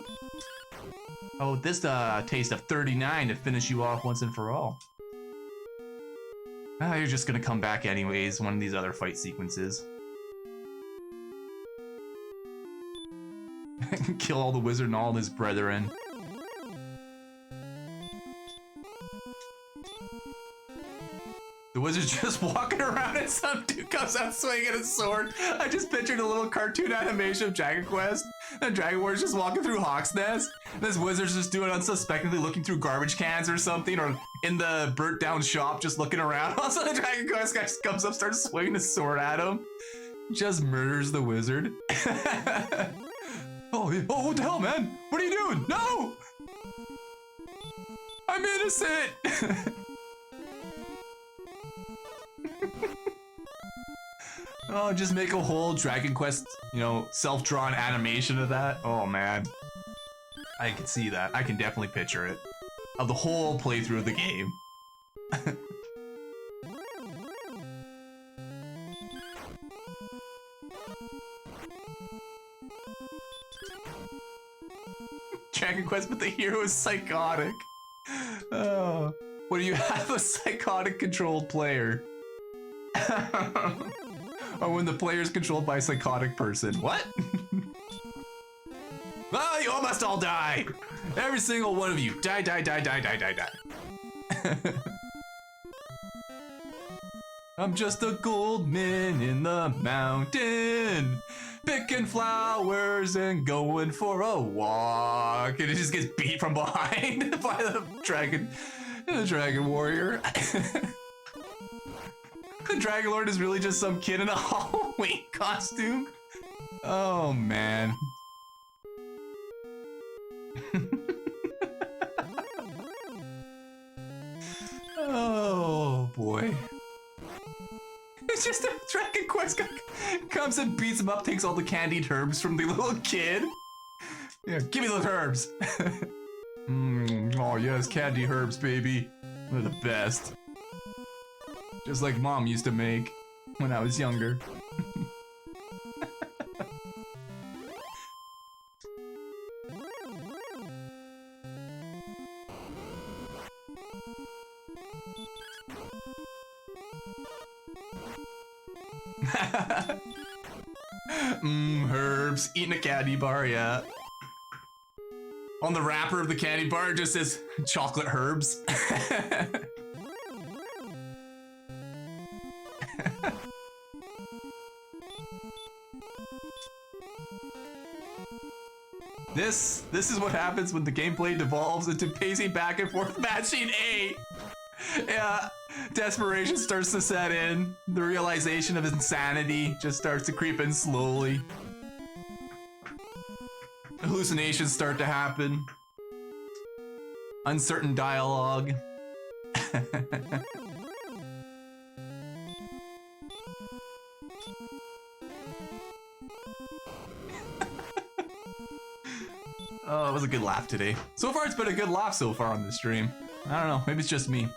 Oh, this taste of 39 to finish you off once and for all. Ah, you're just gonna come back anyways, one of these other fight sequences. Kill all the wizard and all his brethren. The wizard's just walking around and some dude comes out swinging a sword. I just pictured a little cartoon animation of Dragon Quest. And Dragonlord's just walking through Hawk's Nest. And this wizard's just doing unsuspectingly looking through garbage cans or something, or in the burnt down shop just looking around. Also, the Dragon Quest guy just comes up, starts swinging a sword at him. Just murders the wizard. Oh, what the hell, man? What are you doing? No! I'm innocent! Oh, just make a whole Dragon Quest, you know, self-drawn animation of that. Oh man. I can see that. I can definitely picture it. Of the whole playthrough of the game. Dragon Quest, but the hero is psychotic. Oh. What do you have? A psychotic controlled player? Or when the player is controlled by a psychotic person. What? Oh, you all must all die! Every single one of you. Die, die, die, die, die, die, die. I'm just a goldman in the mountain, picking flowers and going for a walk. And it just gets beat from behind by the dragon warrior. The Dragonlord is really just some kid in a Halloween costume. Oh man. Oh boy. It's just a Dragon Quest guy comes and beats him up, takes all the candied herbs from the little kid. Yeah, give me those herbs. Oh yes, candy herbs, baby. They're the best. Just like Mom used to make when I was younger. Herbs. Eating a candy bar, yeah. On the wrapper of the candy bar, it just says chocolate herbs. This is what happens when the gameplay devolves into pacing back and forth matching A. Yeah, desperation starts to set in. The realization of insanity just starts to creep in slowly. Hallucinations start to happen. Uncertain dialogue. Oh, it was a good laugh today. So far, it's been a good laugh so far on this stream. I don't know, maybe it's just me.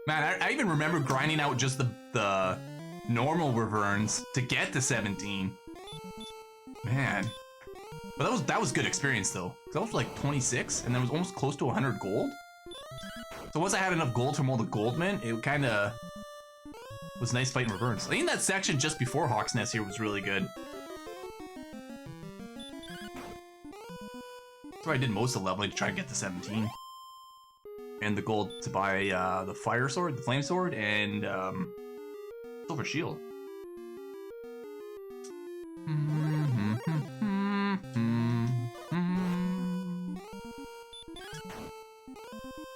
Man, I even remember grinding out just the normal reverns to get to 17. Man. But that was good experience though. That was like 26 and that was almost close to 100 gold. So once I had enough gold from all the gold mint, it kinda was nice fighting reverns. I think that section just before Hawk's Nest here was really good. That's where I did most of the leveling to try to get to 17. And the gold to buy the fire sword, the flame sword, and silver shield.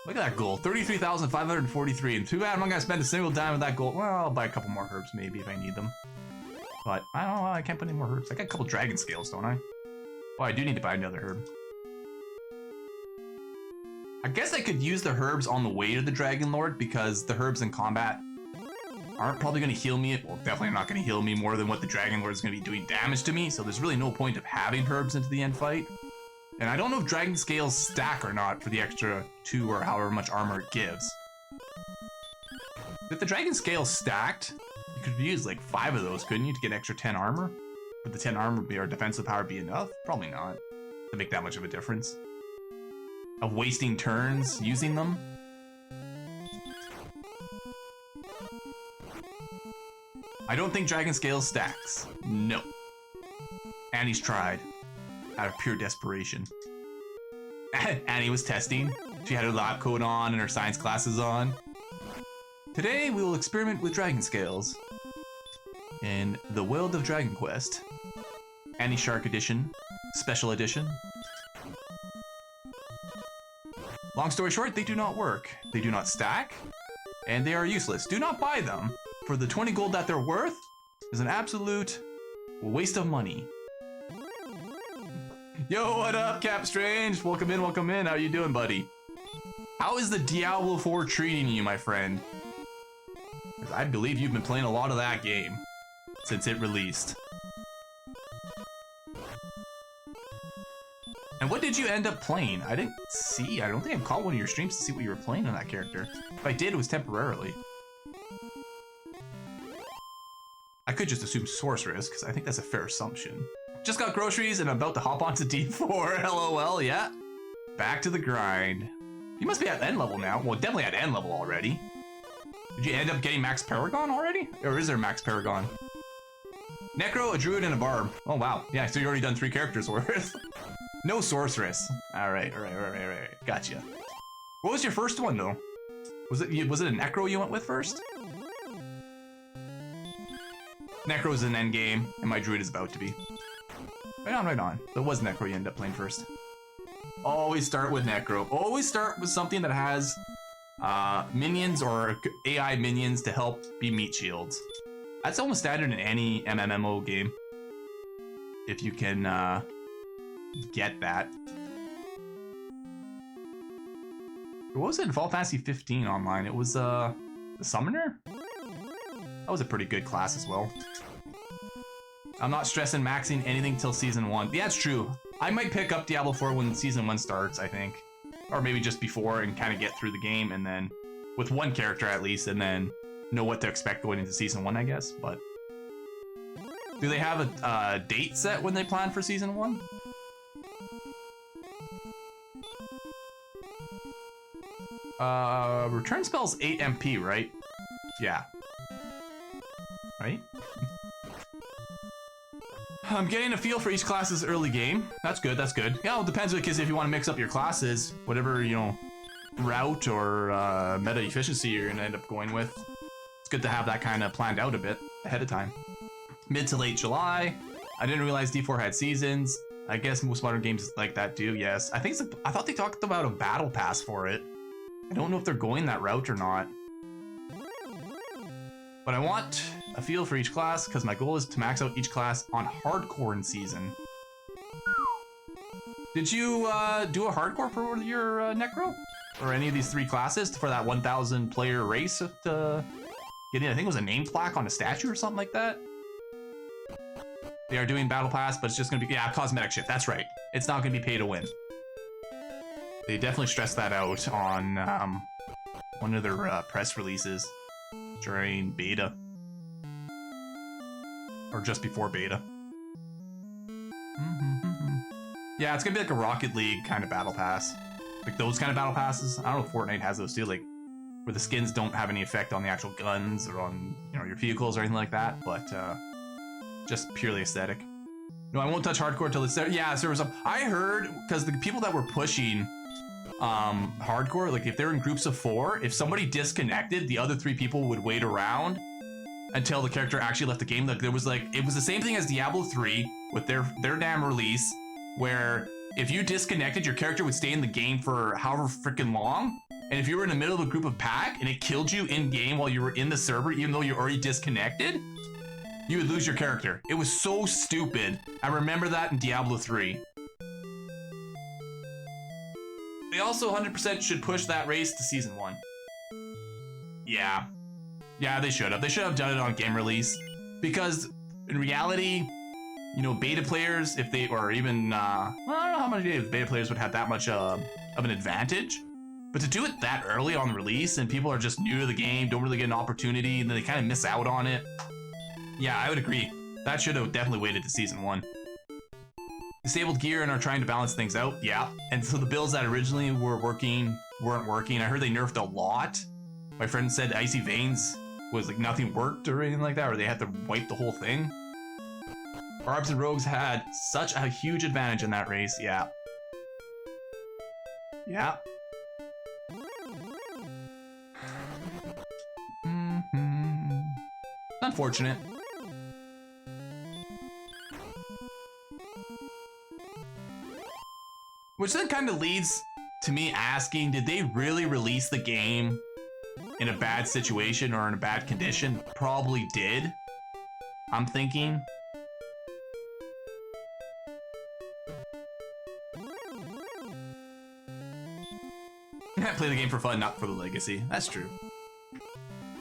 Look at that gold, 33,543. And too bad I'm not gonna spend a single dime of that gold. Well, I'll buy a couple more herbs maybe if I need them. But I don't know, I can't put any more herbs. I got a couple dragon scales, don't I? Oh, I do need to buy another herb. I guess I could use the herbs on the way to the Dragonlord because the herbs in combat aren't probably going to heal me. Well, definitely not going to heal me more than what the Dragonlord is going to be doing damage to me. So there's really no point of having herbs into the end fight. And I don't know if dragon scales stack or not for the extra 2 or however much armor it gives. If the dragon scales stacked, you could use like 5 of those, couldn't you, to get extra 10 armor? Would the 10 armor or defensive power be enough? Probably not to make that much of a difference. Of wasting turns using them. I don't think dragon scales stacks. No. Annie's tried. Out of pure desperation. Annie was testing. She had her lab coat on and her science classes on. Today we will experiment with dragon scales. In the world of Dragon Quest. Annie Shark Edition. Special Edition. Long story short, they do not work. They do not stack. And they are useless. Do not buy them. For the 20 gold that they're worth is an absolute waste of money. Yo, what up, Cap Strange? Welcome in, welcome in. How you doing, buddy? How is the Diablo 4 treating you, my friend? Because I believe you've been playing a lot of that game since it released. And what did you end up playing? I didn't see. I don't think I caught one of your streams to see what you were playing on that character. If I did, it was temporarily. I could just assume sorceress, because I think that's a fair assumption. Just got groceries and I'm about to hop onto D4. LOL, yeah. Back to the grind. You must be at end level now. Well, definitely at end level already. Did you end up getting Max Paragon already? Or is there Max Paragon? Necro, a druid, and a barb. Oh, wow. Yeah, so you already done 3 characters worth. No sorceress. All right. Gotcha. What was your first one, though? Was it a Necro you went with first? Necro's an endgame, and my druid is about to be. Right on. That was Necro you ended up playing first. Always start with Necro. Always start with something that has minions or AI minions to help be meat shields. That's almost standard in any MMO game. If you can get that. What was it in Final Fantasy 15 online? It was the Summoner? That was a pretty good class as well. I'm not stressing maxing anything till Season 1. Yeah, it's true. I might pick up Diablo 4 when Season 1 starts, I think. Or maybe just before and kind of get through the game and then with one character at least and then know what to expect going into Season 1, I guess. But do they have a date set when they plan for Season 1? Return spell's 8 MP, right? Yeah. Right? I'm getting a feel for each class's early game. That's good, that's good. Yeah, well, it depends, because if you want to mix up your classes, whatever, you know, route or meta efficiency you're going to end up going with, it's good to have that kind of planned out a bit ahead of time. Mid to late July. I didn't realize D4 had seasons. I guess most modern games like that do, yes. I thought they talked about a battle pass for it. I don't know if they're going that route or not. But I want a feel for each class because my goal is to max out each class on hardcore in season. Did you do a hardcore for your Necro? Or any of these 3 classes for that 1,000 player race to get in? I think it was a name plaque on a statue or something like that. They are doing battle pass, but it's just gonna be, yeah, cosmetic shit. That's right. It's not gonna be pay to win. They definitely stressed that out on one of their press releases during beta. Or just before beta. Yeah, it's gonna be like a Rocket League kind of battle pass. Like those kind of battle passes. I don't know if Fortnite has those too, like where the skins don't have any effect on the actual guns or on, you know, your vehicles or anything like that, but just purely aesthetic. No, I won't touch hardcore till it's there. Yeah, servers up. I heard, because the people that were pushing hardcore, like if they're in groups of 4, if somebody disconnected, the other 3 people would wait around until the character actually left the game. Like there was like, it was the same thing as Diablo 3 with their damn release, where if you disconnected, your character would stay in the game for however freaking long. And if you were in the middle of a group of pack and it killed you in game while you were in the server, even though you're already disconnected, you would lose your character. It was so stupid. I remember that in Diablo 3. They also 100% should push that race to Season 1. Yeah. Yeah, they should have. They should have done it on game release. Because in reality, you know, beta players, if they, or even, I don't know how many beta players would have that much of an advantage. But to do it that early on release and people are just new to the game, don't really get an opportunity, and then they kind of miss out on it. Yeah, I would agree. That should have definitely waited to Season 1. Disabled gear and are trying to balance things out, yeah. And so the builds that originally were working weren't working. I heard they nerfed a lot. My friend said Icy Veins was like nothing worked or anything like that, or they had to wipe the whole thing. Barbs and Rogues had such a huge advantage in that race, yeah. Yeah. Unfortunate. Which then kind of leads to me asking, did they really release the game in a bad situation or in a bad condition? Probably did. I'm thinking. play the game for fun, not for the legacy. That's true.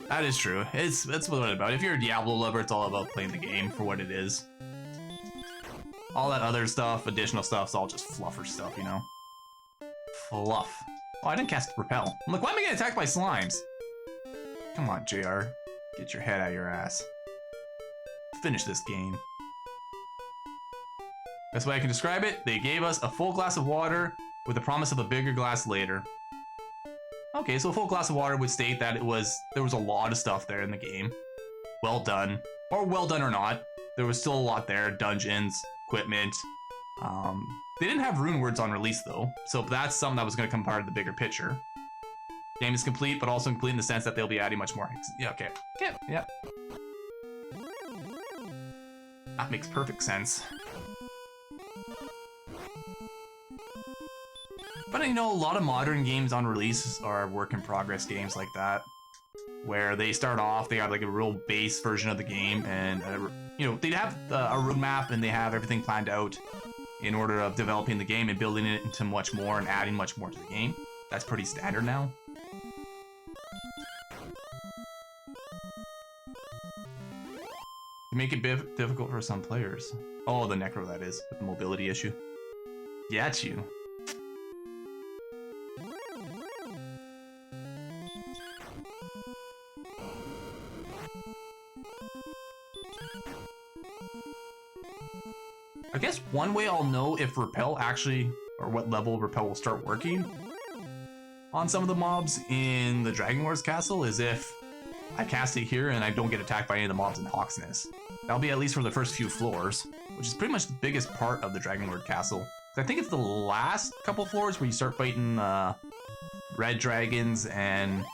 That is true. That's what it's about. If you're a Diablo lover, it's all about playing the game for what it is. All that other stuff, additional stuff, is all just fluffer stuff, you know? Fluff. Oh, I didn't cast Repel. I'm like, why am I getting attacked by slimes? Come on, JR. Get your head out of your ass. Finish this game. Best way I can describe it, they gave us a full glass of water with the promise of a bigger glass later. Okay, so a full glass of water would state that there was a lot of stuff there in the game. Well done. Or well done or not. There was still a lot there. Dungeons, equipment. They didn't have rune words on release though, so that's something that was going to come part of the bigger picture. Game is complete, but also complete in the sense that they'll be adding much more. Yeah, okay. Yeah. That makes perfect sense. But you know, a lot of modern games on release are work in progress games like that, where they start off, they have like a real base version of the game, and you know, they have a roadmap and they have everything planned out in order of developing the game and building it into much more and adding much more to the game. That's pretty standard now. You make it difficult for some players. Oh, the Necro, that is, with the mobility issue. Yeah, it's you. I guess one way I'll know if Repel actually, or what level Repel will start working on some of the mobs in the Dragonlord's castle is if I cast it here and I don't get attacked by any of the mobs in Hawksness. That'll be at least for the first few floors, which is pretty much the biggest part of the Dragonlord castle. I think it's the last couple floors where you start fighting red dragons and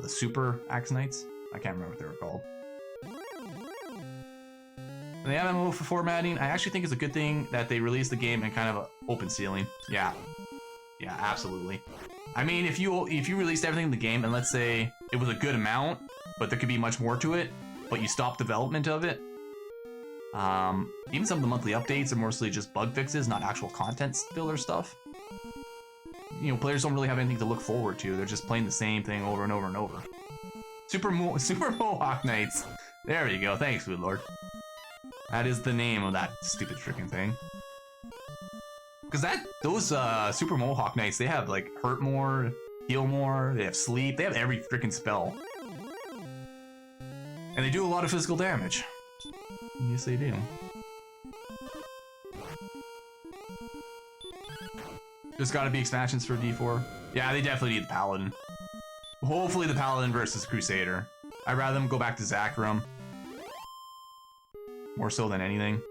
the super axe knights. I can't remember what they were called. And the MMO for formatting, I actually think it's a good thing that they released the game in kind of an open ceiling. Yeah, absolutely. I mean, if you released everything in the game, and let's say it was a good amount, but there could be much more to it, but you stopped development of it. Even some of the monthly updates are mostly just bug fixes, not actual content filler stuff. You know, players don't really have anything to look forward to. They're just playing the same thing over and over and over. Super Mohawk Knights. There you go. Thanks, Food Lord. That is the name of that stupid freaking thing. Because those Super Mohawk Knights, they have like hurt more, heal more, they have sleep, they have every freaking spell. And they do a lot of physical damage. Yes, they do. There's gotta be expansions for D4. Yeah, they definitely need the Paladin. Hopefully the Paladin versus Crusader. I'd rather them go back to Zachrum. More so than anything.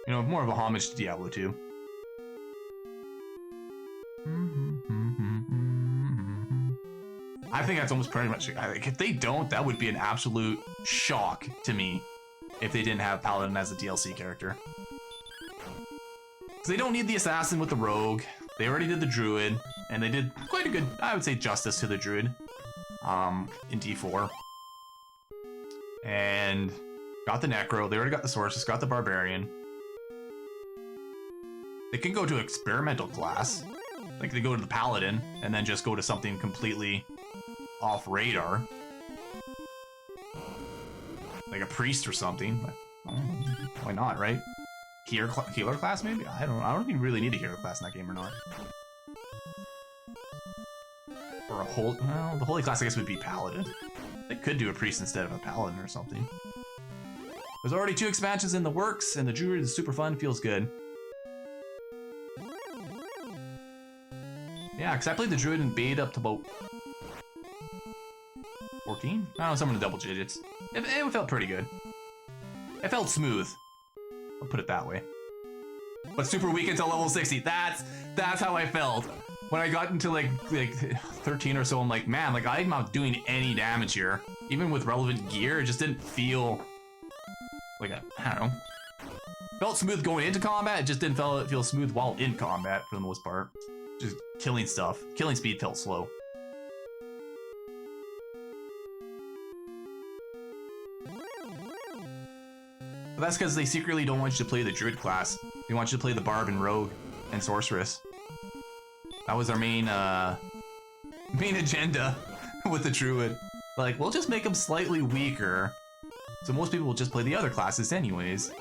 You know, more of a homage to Diablo 2. I think that's almost pretty much... If they don't, that would be an absolute shock to me if they didn't have Paladin as a DLC character. Because they don't need the Assassin with the Rogue. They already did the Druid, and they did quite a good, I would say, justice to the Druid in D4. And... got the Necro, they already got the Sorceress, got the Barbarian. They can go to experimental class. Like they go to the Paladin, and then just go to something completely off radar. Like a Priest or something. But, why not, right? Healer class maybe? I don't think you really need a healer class in that game or not. Or a holy, well, the holy class I guess would be Paladin. They could do a Priest instead of a Paladin or something. There's already 2 expansions in the works, and the Druid is super fun, feels good. Yeah, because I played the Druid in beta up to about 14? I don't know, somewhere in the double digits. It felt pretty good. It felt smooth. I'll put it that way. But super weak until level 60. That's how I felt. When I got into like 13 or so, I'm like, man, like I'm not doing any damage here. Even with relevant gear, it just didn't feel like I don't know. Felt smooth going into combat, it just didn't feel smooth while in combat for the most part. Just killing stuff. Killing speed felt slow. But that's because they secretly don't want you to play the Druid class. They want you to play the Barb and Rogue and Sorceress. That was our main agenda with the druid. Like, we'll just make him slightly weaker, so most people will just play the other classes anyways.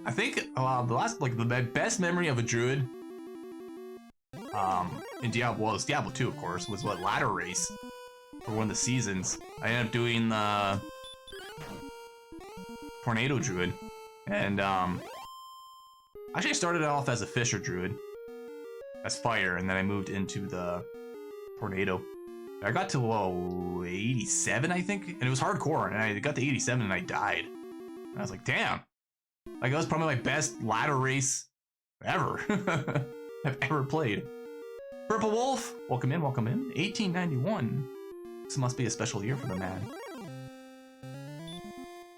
I think the best memory of a druid in Diablo, well, it's Diablo 2 of course, was what, ladder race for one of the seasons. I ended up doing the Tornado Druid, and actually I started off as a Fisher Druid, as fire, and then I moved into the Tornado. I got to 87 I think, and it was hardcore, and I got to 87 and I died. And I was like, damn. Like, that was probably my best ladder race ever I've ever played. Purple Wolf, welcome in, welcome in. 1891. This must be a special year for the man.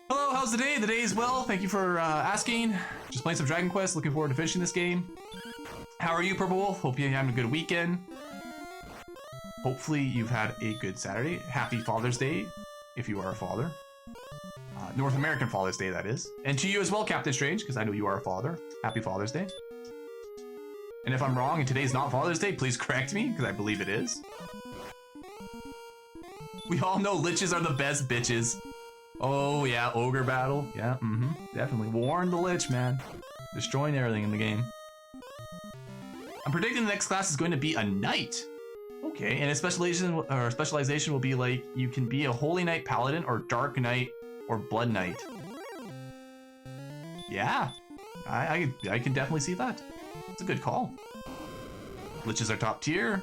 Hello, how's the day? The day is well, thank you for asking. Just playing some Dragon Quest, looking forward to finishing this game. How are you, Purple Wolf? Hope you're having a good weekend. Hopefully you've had a good Saturday. Happy Father's Day, if you are a father. North American Father's Day, that is. And to you as well, Captain Strange, because I know you are a father. Happy Father's Day. And if I'm wrong and today's not Father's Day, please correct me, because I believe it is. We all know liches are the best bitches. Oh yeah, ogre battle. Yeah, definitely. Warn the lich, man. Destroying everything in the game. I'm predicting the next class is going to be a knight. Okay, and a specialization will be like, you can be a Holy Knight Paladin or Dark Knight or Blood Knight. Yeah, I can definitely see that. It's a good call. Liches are top tier.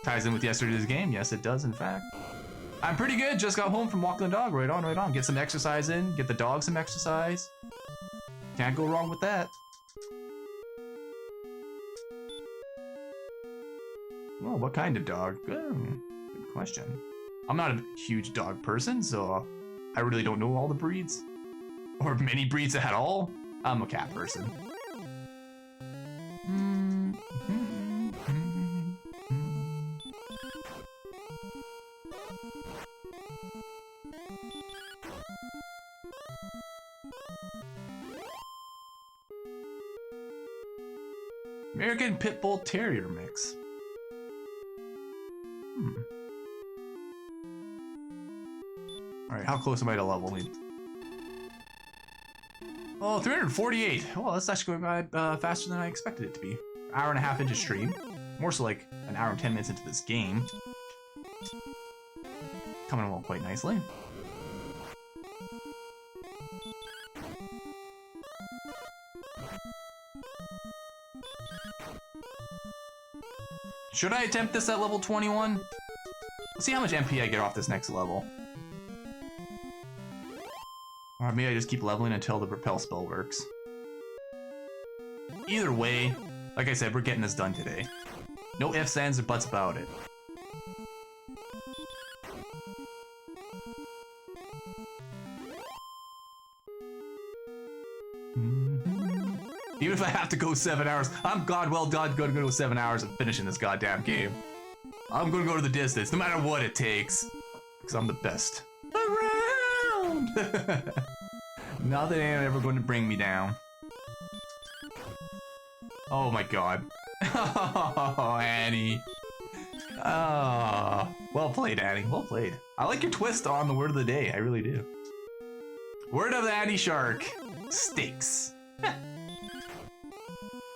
Ties in with yesterday's game. Yes, it does, in fact. I'm pretty good. Just got home from walking the dog. Right on, right on. Get some exercise in. Get the dog some exercise. Can't go wrong with that. Oh, what kind of dog? Good question. I'm not a huge dog person, so I really don't know all the breeds. Or many breeds at all. I'm a cat person. American Pit Bull Terrier mix. Alright, how close am I to level? Oh, 348. Well, that's actually going by faster than I expected it to be. Hour and a half into stream. More so like an hour and 10 minutes into this game. Coming along quite nicely. Should I attempt this at level 21? Let's see how much MP I get off this next level. Or maybe I just keep leveling until the repel spell works. Either way, like I said, we're getting this done today. No ifs, ands, or buts about it. Even if I have to go 7 hours, I'm gonna go 7 hours of finishing this goddamn game. I'm gonna go to the distance, no matter what it takes. Because I'm the best around! Nothing ain't ever going to bring me down. Oh my god. Oh, Annie. Oh, well played, Annie. Well played. I like your twist on the word of the day. I really do. Word of the Annie Shark. Steaks.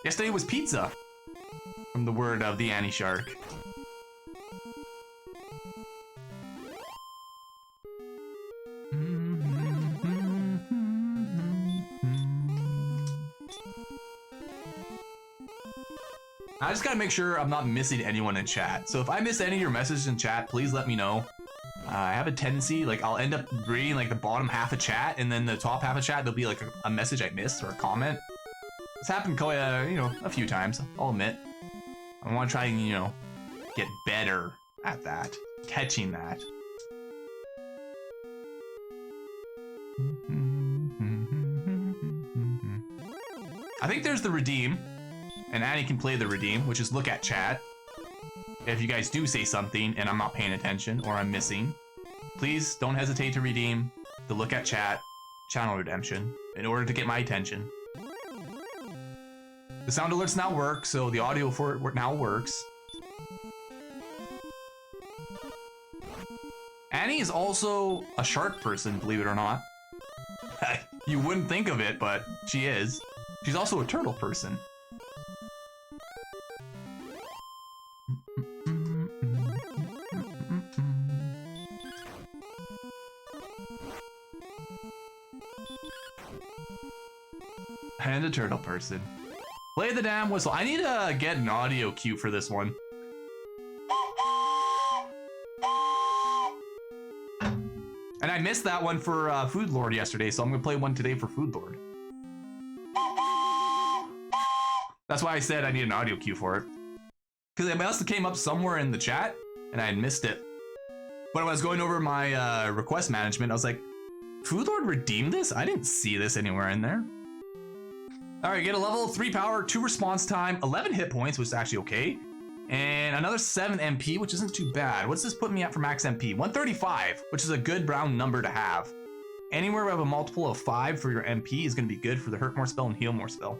Yesterday was pizza. From the word of the Annie Shark. I just gotta make sure I'm not missing anyone in chat. So if I miss any of your messages in chat, please let me know. I have a tendency, like, I'll end up reading like the bottom half of chat, and then the top half of chat, there'll be like a message I missed or a comment. It's happened quite, a few times, I'll admit. I want to try and, get better at that, catching that. I think there's the redeem, and Annie can play the redeem, which is look at chat. If you guys do say something and I'm not paying attention or I'm missing, please don't hesitate to redeem. to look at chat, channel redemption, in order to get my attention. The sound alerts now work, so the audio for it now works. Annie is also a shark person, believe it or not. You wouldn't think of it, but she is. She's also a turtle person. And a turtle person. Play the damn whistle. I need to get an audio cue for this one. And I missed that one for Food Lord yesterday, so I'm gonna play one today for Food Lord. That's why I said I need an audio cue for it. Because it must have came up somewhere in the chat, and I had missed it. When I was going over my request management, I was like, Food Lord redeemed this? I didn't see this anywhere in there. Alright, get a level 3 power, 2 response time, 11 hit points, which is actually okay. And another 7 MP, which isn't too bad. What's this put me at for max MP? 135, which is a good round number to have. Anywhere we have a multiple of 5 for your MP is going to be good for the Hurt More spell and Heal More spell.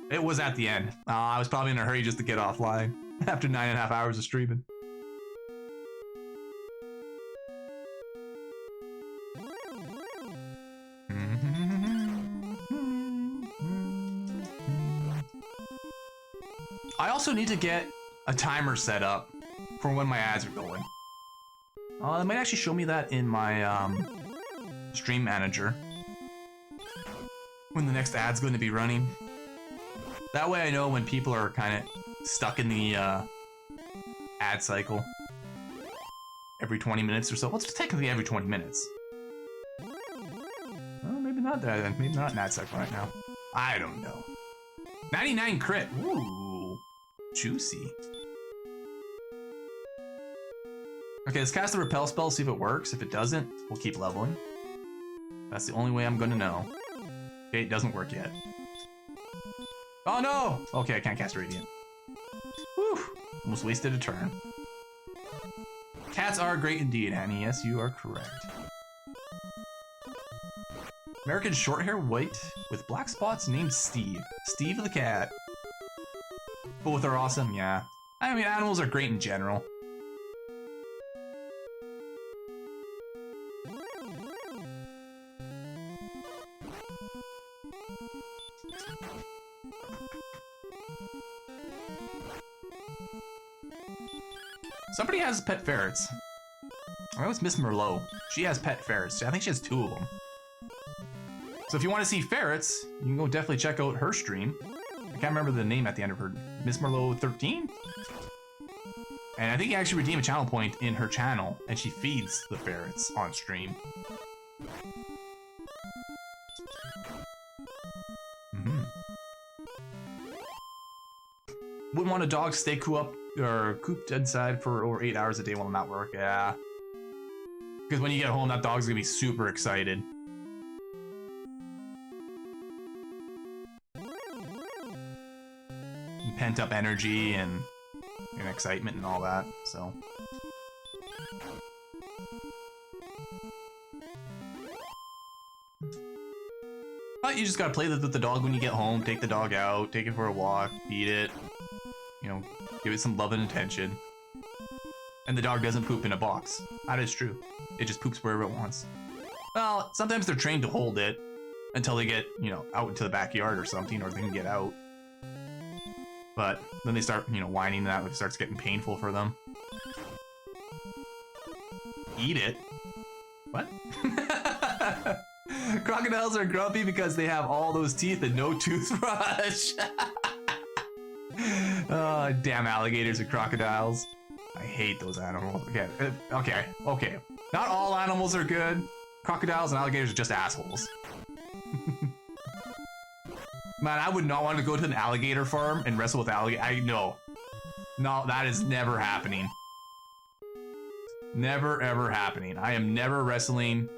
It was at the end. I was probably in a hurry just to get offline after 9.5 hours of streaming. I also need to get a timer set up for when my ads are going. It might actually show me that in my stream manager when the next ad's going to be running. That way I know when people are kind of stuck in the ad cycle every 20 minutes or so. Well, it's technically every 20 minutes. Well, maybe not that. Maybe not an ad cycle right now. I don't know. 99 crit. Ooh, juicy. Okay, let's cast the repel spell, see if it works. If it doesn't, we'll keep leveling. That's the only way I'm gonna know. Okay, it doesn't work yet. Oh no! Okay, I can't cast Radiant. Whew! Almost wasted a turn. Cats are great indeed, Annie. Yes, you are correct. American Shorthair White with black spots named Steve. Steve the cat. Both are awesome, yeah. I mean, animals are great in general. Somebody has pet ferrets. I was Miss Merlot. She has pet ferrets. I think she has 2 of them. So if you want to see ferrets, you can go definitely check out her stream. I can't remember the name at the end of her. Miss Merlot 13? And I think you actually redeem a channel point in her channel, and she feeds the ferrets on stream. Wouldn't want a dog to stay cooped inside for over 8 hours a day while I'm at work. Yeah. Because when you get home, that dog's gonna be super excited. And pent up energy and excitement and all that, so. But you just gotta play with the dog when you get home, take the dog out, take it for a walk, feed it. You know, give it some love and attention. And the dog doesn't poop in a box. That is true. It just poops wherever it wants. Well, sometimes they're trained to hold it until they get, you know, out into the backyard or something, or they can get out. But then they start, you know, whining and that, it starts getting painful for them. Eat it? What? Crocodiles are grumpy because they have all those teeth and no toothbrush. Oh, damn alligators and crocodiles. I hate those animals. Okay. Not all animals are good. Crocodiles and alligators are just assholes. Man, I would not want to go to an alligator farm and wrestle with alligators. No, that is never happening. Never, ever happening. I am never wrestling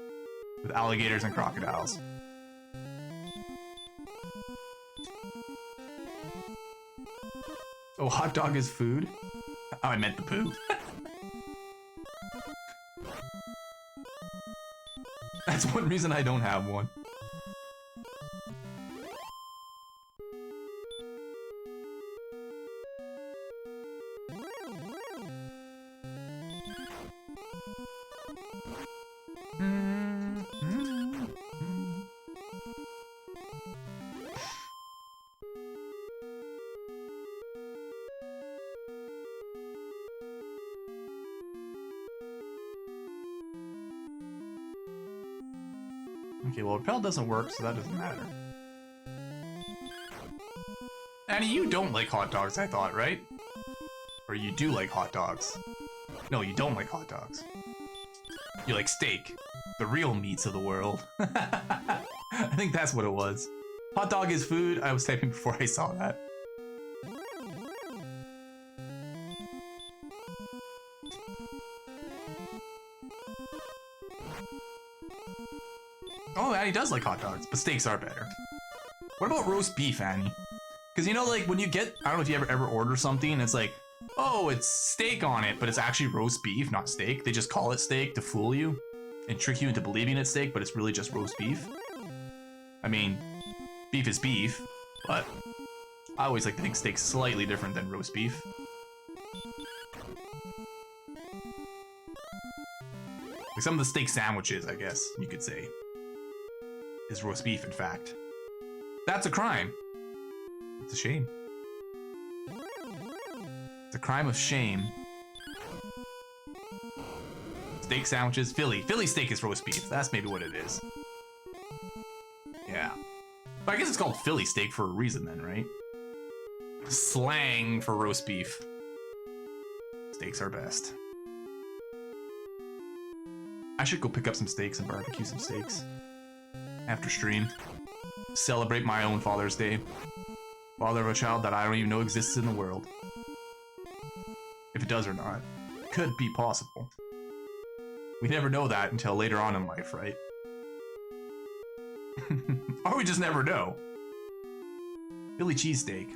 with alligators and crocodiles. Oh, hot dog is food? Oh, I meant the poo. That's one reason I don't have one. Okay, well, repel doesn't work, so that doesn't matter. Annie, you don't like hot dogs, I thought, right? Or you do like hot dogs. No, you don't like hot dogs. You like steak. The real meats of the world. I think that's what it was. Hot dog is food. I was typing before I saw that. Oh, Annie does like hot dogs, but steaks are better. What about roast beef, Annie? Because you know, like, when you get, I don't know if you ever order something, and it's like, oh, it's steak on it, but it's actually roast beef, not steak. They just call it steak to fool you and trick you into believing it's steak, but it's really just roast beef. I mean, beef is beef, but I always like to think steak's slightly different than roast beef. Like some of the steak sandwiches, I guess you could say, is roast beef, in fact. That's a crime. It's a shame. It's a crime of shame. Steak sandwiches, Philly. Philly steak is roast beef. That's maybe what it is. Yeah. But I guess it's called Philly steak for a reason then, right? Slang for roast beef. Steaks are best. I should go pick up some steaks and barbecue some steaks after stream. Celebrate my own Father's Day. Father of a child that I don't even know exists in the world. If it does or not. Could be possible. We never know that until later on in life, right? Or we just never know. Philly cheesesteak.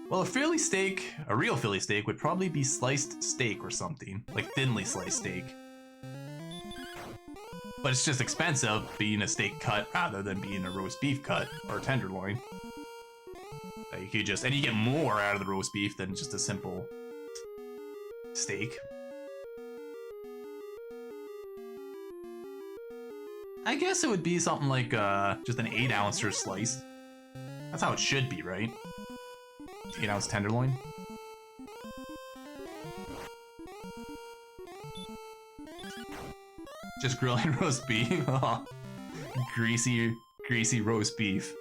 Well, a real Philly steak would probably be sliced steak or something. Like thinly sliced steak. But it's just expensive being a steak cut rather than being a roast beef cut or a tenderloin. You could just, and you get more out of the roast beef than just a simple steak. I guess it would be something like just an 8-ouncer slice. That's how it should be, right? 8-ounce tenderloin. Just grilling roast beef. Greasy roast beef.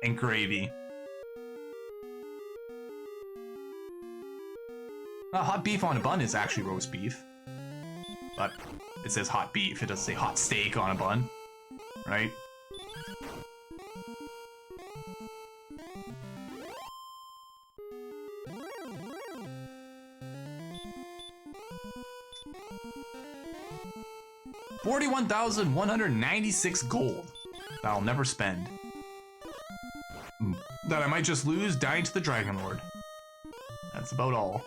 And gravy. Hot beef on a bun is actually roast beef. But it says hot beef, it doesn't say hot steak on a bun. Right? $41,196 gold that I'll never spend. That I might just lose dying to the Dragonlord. That's about all.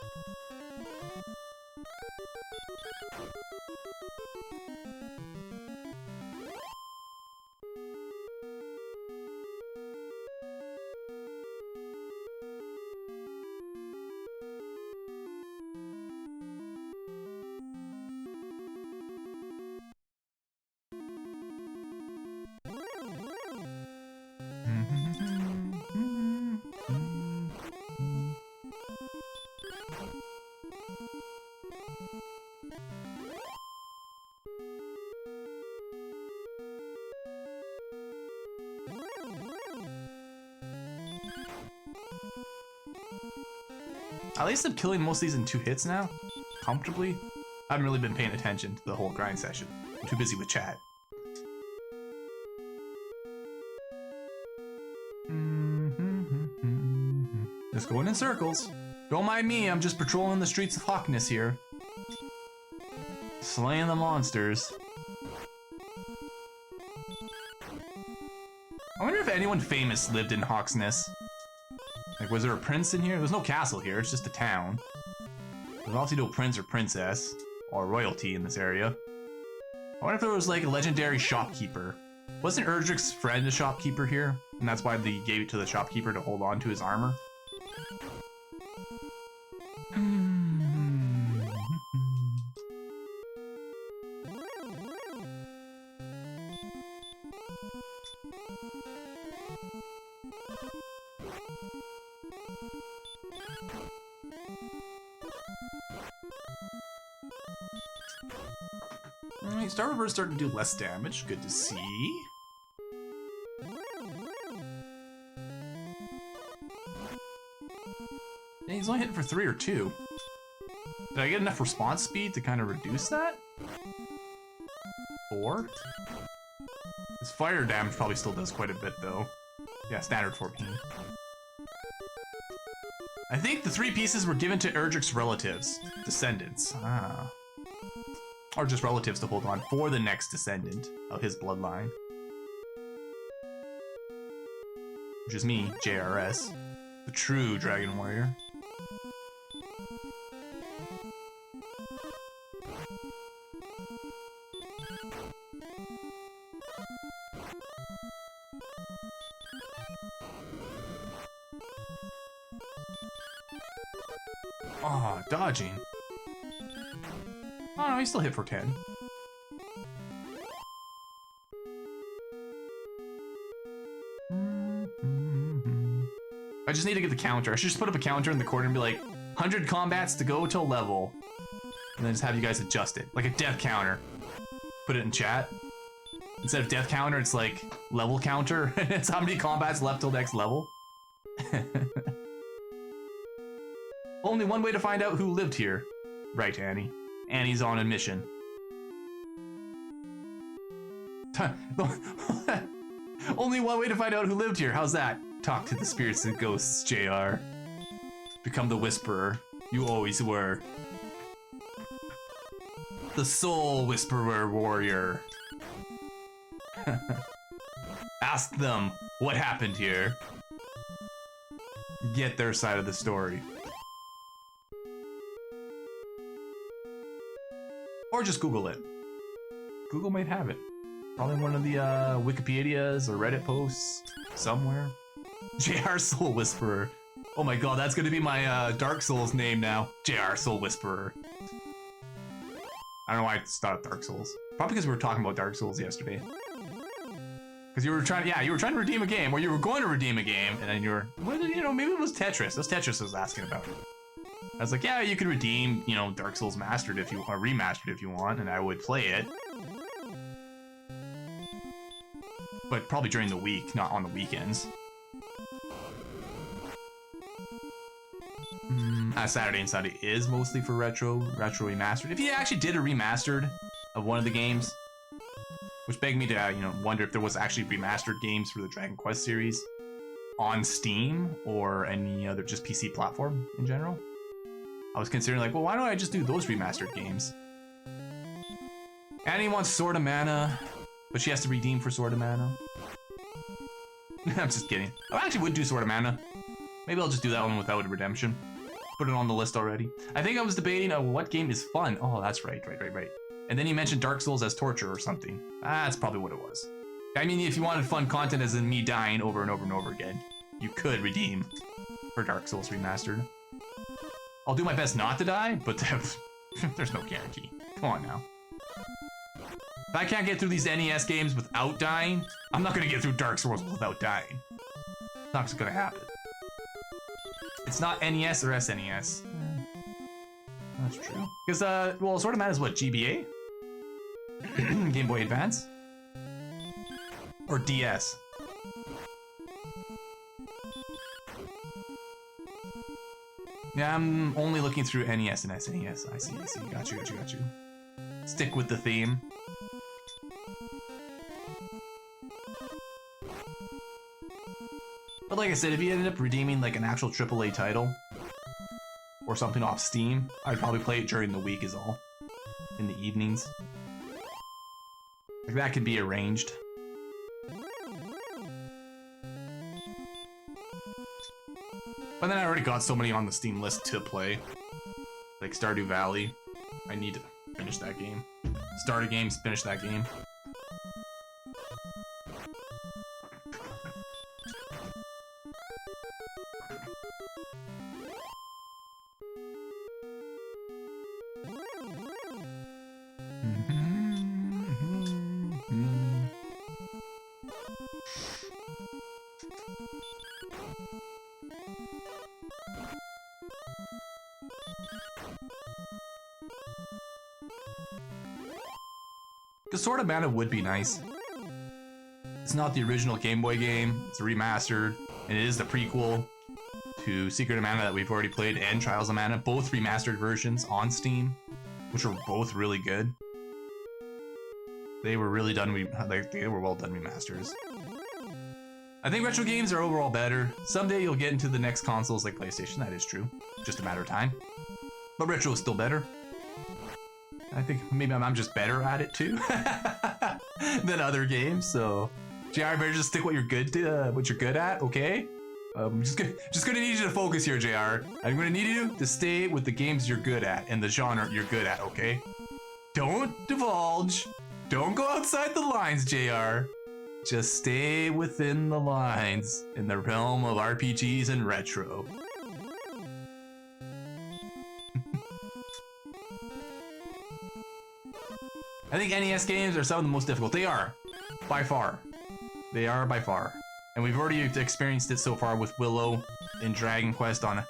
At least I'm killing most of these in 2 hits now, comfortably. I haven't really been paying attention to the whole grind session. I'm too busy with chat. Just going in circles. Don't mind me, I'm just patrolling the streets of Hawkness here. Slaying the monsters. I wonder if anyone famous lived in Hawksness. Like, was there a prince in here? There's no castle here, it's just a town. There's obviously no prince or princess, or royalty in this area. I wonder if there was like a legendary shopkeeper. Wasn't Erdrick's friend a shopkeeper here? And that's why they gave it to the shopkeeper to hold on to his armor? Alright, Star Reverse starting to do less damage. Good to see. And he's only hitting for 3 or 2. Did I get enough response speed to kind of reduce that? 4? His fire damage probably still does quite a bit though. Yeah, standard 14. I think the 3 pieces were given to Erdrick's relatives, descendants. Ah. Or just relatives to hold on for the next descendant of his bloodline. Which is me, JRS, the true Dragon Warrior. Oh, dodging. Oh no, he still hit for 10. I just need to get the counter. I should just put up a counter in the corner and be like, 100 combats to go till level. And then just have you guys adjust it. Like a death counter. Put it in chat. Instead of death counter, it's like level counter. It's how many combats left till next level. Only one way to find out who lived here. Right, Annie. Annie's on a mission. Only one way to find out who lived here. How's that? Talk to the spirits and ghosts, JR. Become the Whisperer. You always were. The Soul Whisperer Warrior. Ask them what happened here. Get their side of the story. Or just Google it. Google might have it. Probably one of the Wikipedias or Reddit posts somewhere. JR Soul Whisperer. Oh my god, that's gonna be my Dark Souls name now. JR Soul Whisperer. I don't know why I started Dark Souls. Probably because we were talking about Dark Souls yesterday. Because you were trying, yeah, you were trying to redeem a game, or you were going to redeem a game, and then you were, well, you know, maybe it was Tetris. It was Tetris I was asking about. I was like, yeah, you could redeem, you know, Dark Souls Mastered if you, or Remastered if you want, and I would play it. But probably during the week, not on the weekends. Saturday and Sunday is mostly for retro remastered. If you actually did a remastered of one of the games, which begged me to, you know, wonder if there was actually remastered games for the Dragon Quest series on Steam or any other just PC platform in general. I was considering like, well, why don't I just do those remastered games? Annie wants Sword of Mana, but she has to redeem for Sword of Mana. I'm just kidding. I actually would do Sword of Mana. Maybe I'll just do that one without a redemption. Put it on the list already. I think I was debating what game is fun. Oh, that's right. And then you mentioned Dark Souls as torture or something. That's probably what it was. I mean, if you wanted fun content as in me dying over and over and over again, you could redeem for Dark Souls Remastered. I'll do my best not to die, but there's no guarantee. Come on now. If I can't get through these NES games without dying, I'm not gonna get through Dark Souls without dying. It's not gonna happen. It's not NES or SNES. That's true. Because, well, Sword of Mana is what, GBA? Game Boy Advance? Or DS? Yeah, I'm only looking through NES and SNES. I see. Got you. Stick with the theme. But like I said, if you ended up redeeming like an actual AAA title or something off Steam, I'd probably play it during the week is all. In the evenings. Like that could be arranged. But then I already got so many on the Steam list to play. Like Stardew Valley. I need to finish that game. start a game, finish that game. The Sword of Mana would be nice. It's not the original Game Boy game, it's a remastered, and it is the prequel to Secret of Mana that we've already played and Trials of Mana, both remastered versions on Steam, which were both really good. They were really done, they were well done remasters. I think retro games are overall better. Someday you'll get into the next consoles like PlayStation, that is true. Just a matter of time. But retro is still better. I think maybe I'm just better at it too than other games. So, JR, better just stick what you're good at, okay? Just gonna need you to focus here, JR. I'm gonna need you to stay with the games you're good at and the genre you're good at, okay? Don't divulge. Don't go outside the lines, JR. Just stay within the lines in the realm of RPGs and retro. I think NES games are some of the most difficult. They are, by far. They are by far. And we've already experienced it so far with Willow and Dragon Quest on.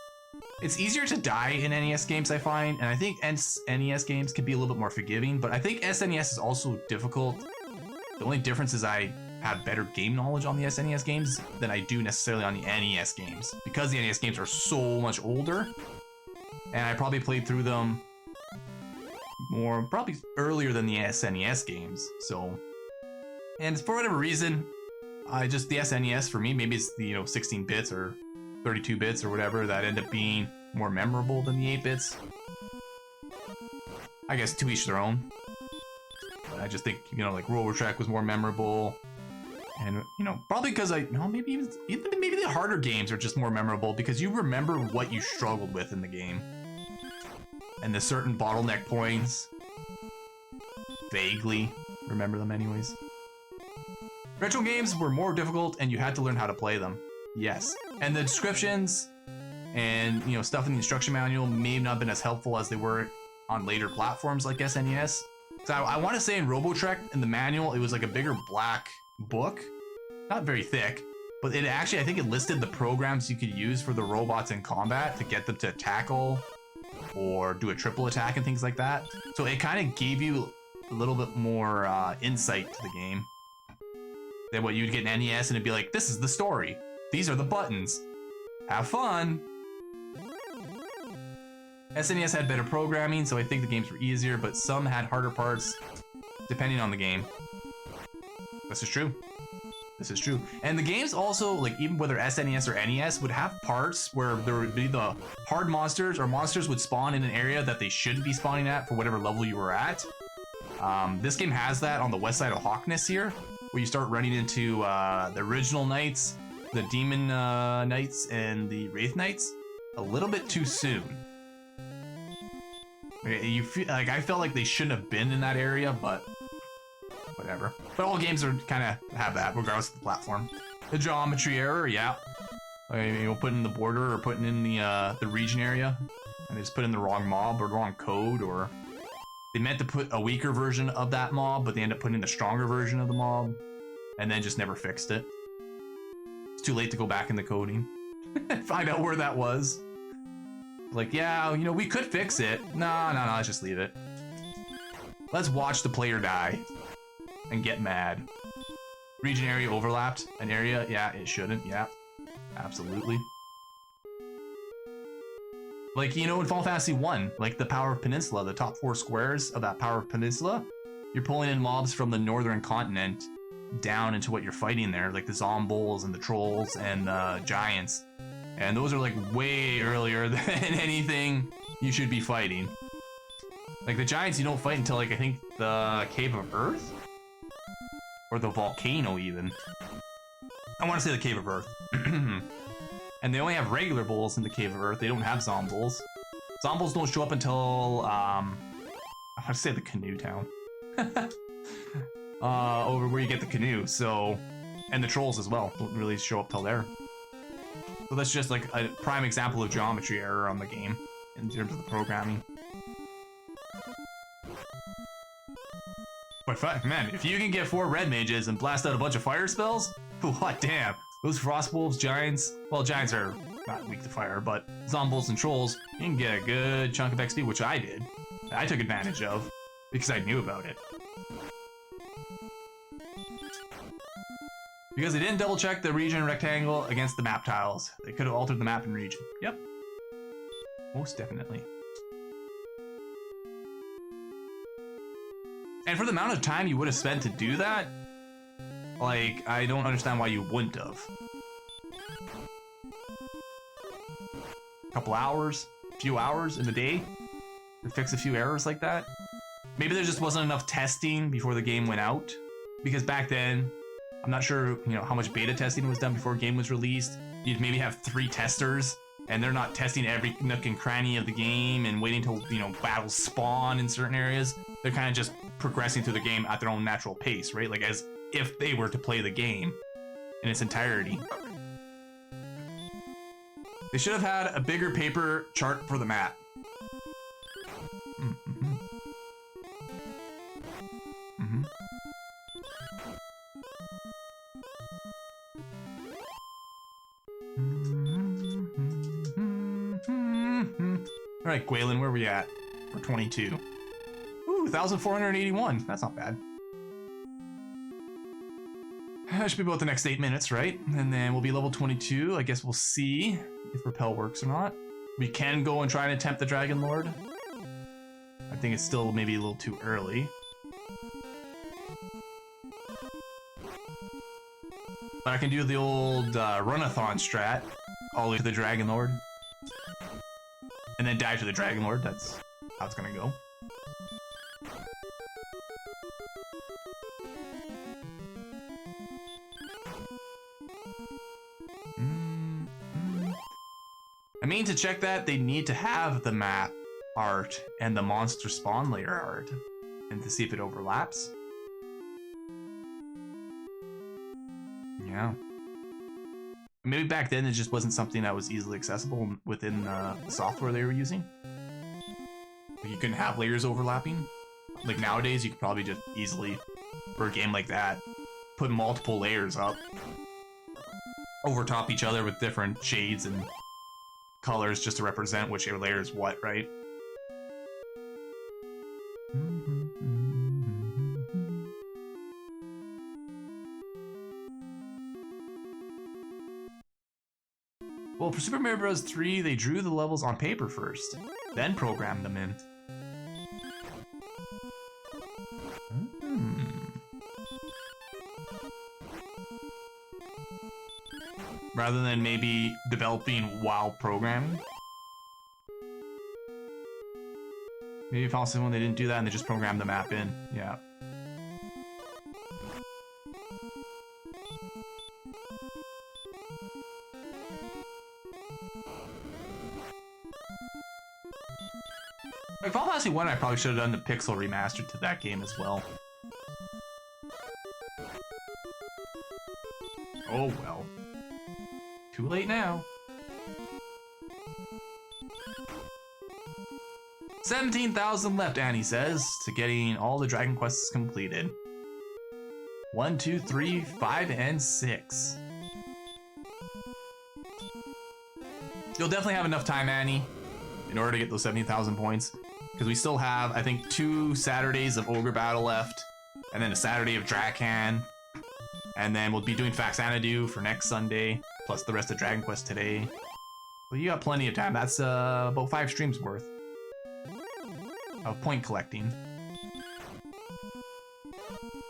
It's easier to die in NES games, I find, and I think NES games can be a little bit more forgiving, but I think SNES is also difficult. The only difference is I have better game knowledge on the SNES games than I do necessarily on the NES games, because the NES games are so much older, and I probably played through them probably earlier than the SNES games. So, and for whatever reason, the SNES for me, maybe it's the 16 bits or 32 bits or whatever that end up being more memorable than the 8 bits. I guess to each their own. But I just think like Robotech was more memorable, and probably because maybe the harder games are just more memorable because you remember what you struggled with in the game. And the certain bottleneck points, vaguely remember them anyways. Retro games were more difficult and you had to learn how to play them. Yes. And the descriptions and stuff in the instruction manual may not have been as helpful as they were on later platforms like SNES. So I want to say in Robotech, in the manual, it was like a bigger black book. Not very thick, but it actually, I think it listed the programs you could use for the robots in combat to get them to tackle or do a triple attack and things like that. So it kind of gave you a little bit more insight to the game than what you'd get in NES, and it'd be like, this is the story. These are the buttons. Have fun. SNES had better programming, so I think the games were easier, but some had harder parts depending on the game. This is true. This is true. And the games also, like even whether SNES or NES, would have parts where there would be the hard monsters, or monsters would spawn in an area that they shouldn't be spawning at for whatever level you were at. This game has that on the west side of Hawkness here, where you start running into the original knights, the demon knights, and the wraith knights a little bit too soon. You feel like I felt like they shouldn't have been in that area, but whatever. But all games are kind of have that, regardless of the platform. The geometry error, yeah. Putting in the border or putting in the region area, and they just put in the wrong mob or the wrong code, or they meant to put a weaker version of that mob, but they end up putting in the stronger version of the mob, and then just never fixed it. It's too late to go back in the coding and find out where that was. Like, yeah, we could fix it. No, let's just leave it. Let's watch the player die and get mad. Region area overlapped an area? Yeah, it shouldn't. Yeah, absolutely. Like, in Final Fantasy 1, like the Power of Peninsula, the top 4 squares of that Power of Peninsula, you're pulling in mobs from the northern continent down into what you're fighting there, like the zombies and the trolls and the giants. And those are like way earlier than anything you should be fighting. Like the giants you don't fight until like I think the Cave of Earth? Or the volcano even. I want to say the Cave of Earth. And they only have regular bulls in the Cave of Earth. They don't have zombies. Zombies don't show up until I want to say the Canoe Town. over where you get the canoe, so, and the trolls as well don't really show up till there. So that's just like a prime example of geometry error on the game in terms of the programming. But man, if you can get 4 red mages and blast out a bunch of fire spells, what damn, those frost wolves, giants, well, giants are not weak to fire, but zombies and trolls, you can get a good chunk of XP, which I did. I took advantage of because I knew about it. Because they didn't double check the region rectangle against the map tiles. They could have altered the map and region. Yep. Most definitely. And for the amount of time you would have spent to do that, like, I don't understand why you wouldn't have. A couple hours, a few hours in the day to fix a few errors like that. Maybe there just wasn't enough testing before the game went out. Because back then, I'm not sure, you know, how much beta testing was done before a game was released. You'd maybe have 3 testers, and they're not testing every nook and cranny of the game and waiting till, you know, battles spawn in certain areas. They're kind of just progressing through the game at their own natural pace, right? Like as if they were to play the game in its entirety. They should have had a bigger paper chart for the map. All right, Gwalen, where are we at for 22? Ooh, 1,481. That's not bad. That should be about the next 8 minutes, right? And then we'll be level 22. I guess we'll see if Repel works or not. We can go and try and attempt the Dragonlord. I think it's still maybe a little too early. But I can do the old runathon strat all the way to the Dragonlord. And then dive to the Dragonlord. That's how it's gonna go. I mean, to check that, they need to have the map art and the monster spawn layer art, and to see if it overlaps. Yeah. Maybe back then it just wasn't something that was easily accessible within the software they were using. Like you couldn't have layers overlapping. Like nowadays, you could probably just easily, for a game like that, put multiple layers up over top each other with different shades and colors just to represent which layer is what, right? Well, for Super Mario Bros. 3, they drew the levels on paper first, then programmed them in. Rather than maybe developing while programming. Maybe possibly when they didn't do that and they just programmed the map in. Yeah. Like Final Fantasy 1, I probably should have done the pixel remastered to that game as well. Oh well. Too late now. 17,000 left, Annie says, to getting all the Dragon Quests completed. 1, 2, 3, 5, and 6. You'll definitely have enough time, Annie, in order to get those 17,000 points. Because we still have, I think, 2 Saturdays of Ogre Battle left, and then a Saturday of Drakan. And then we'll be doing Faxanadu for next Sunday, plus the rest of Dragon Quest today. But you got plenty of time. That's about 5 streams worth of point collecting.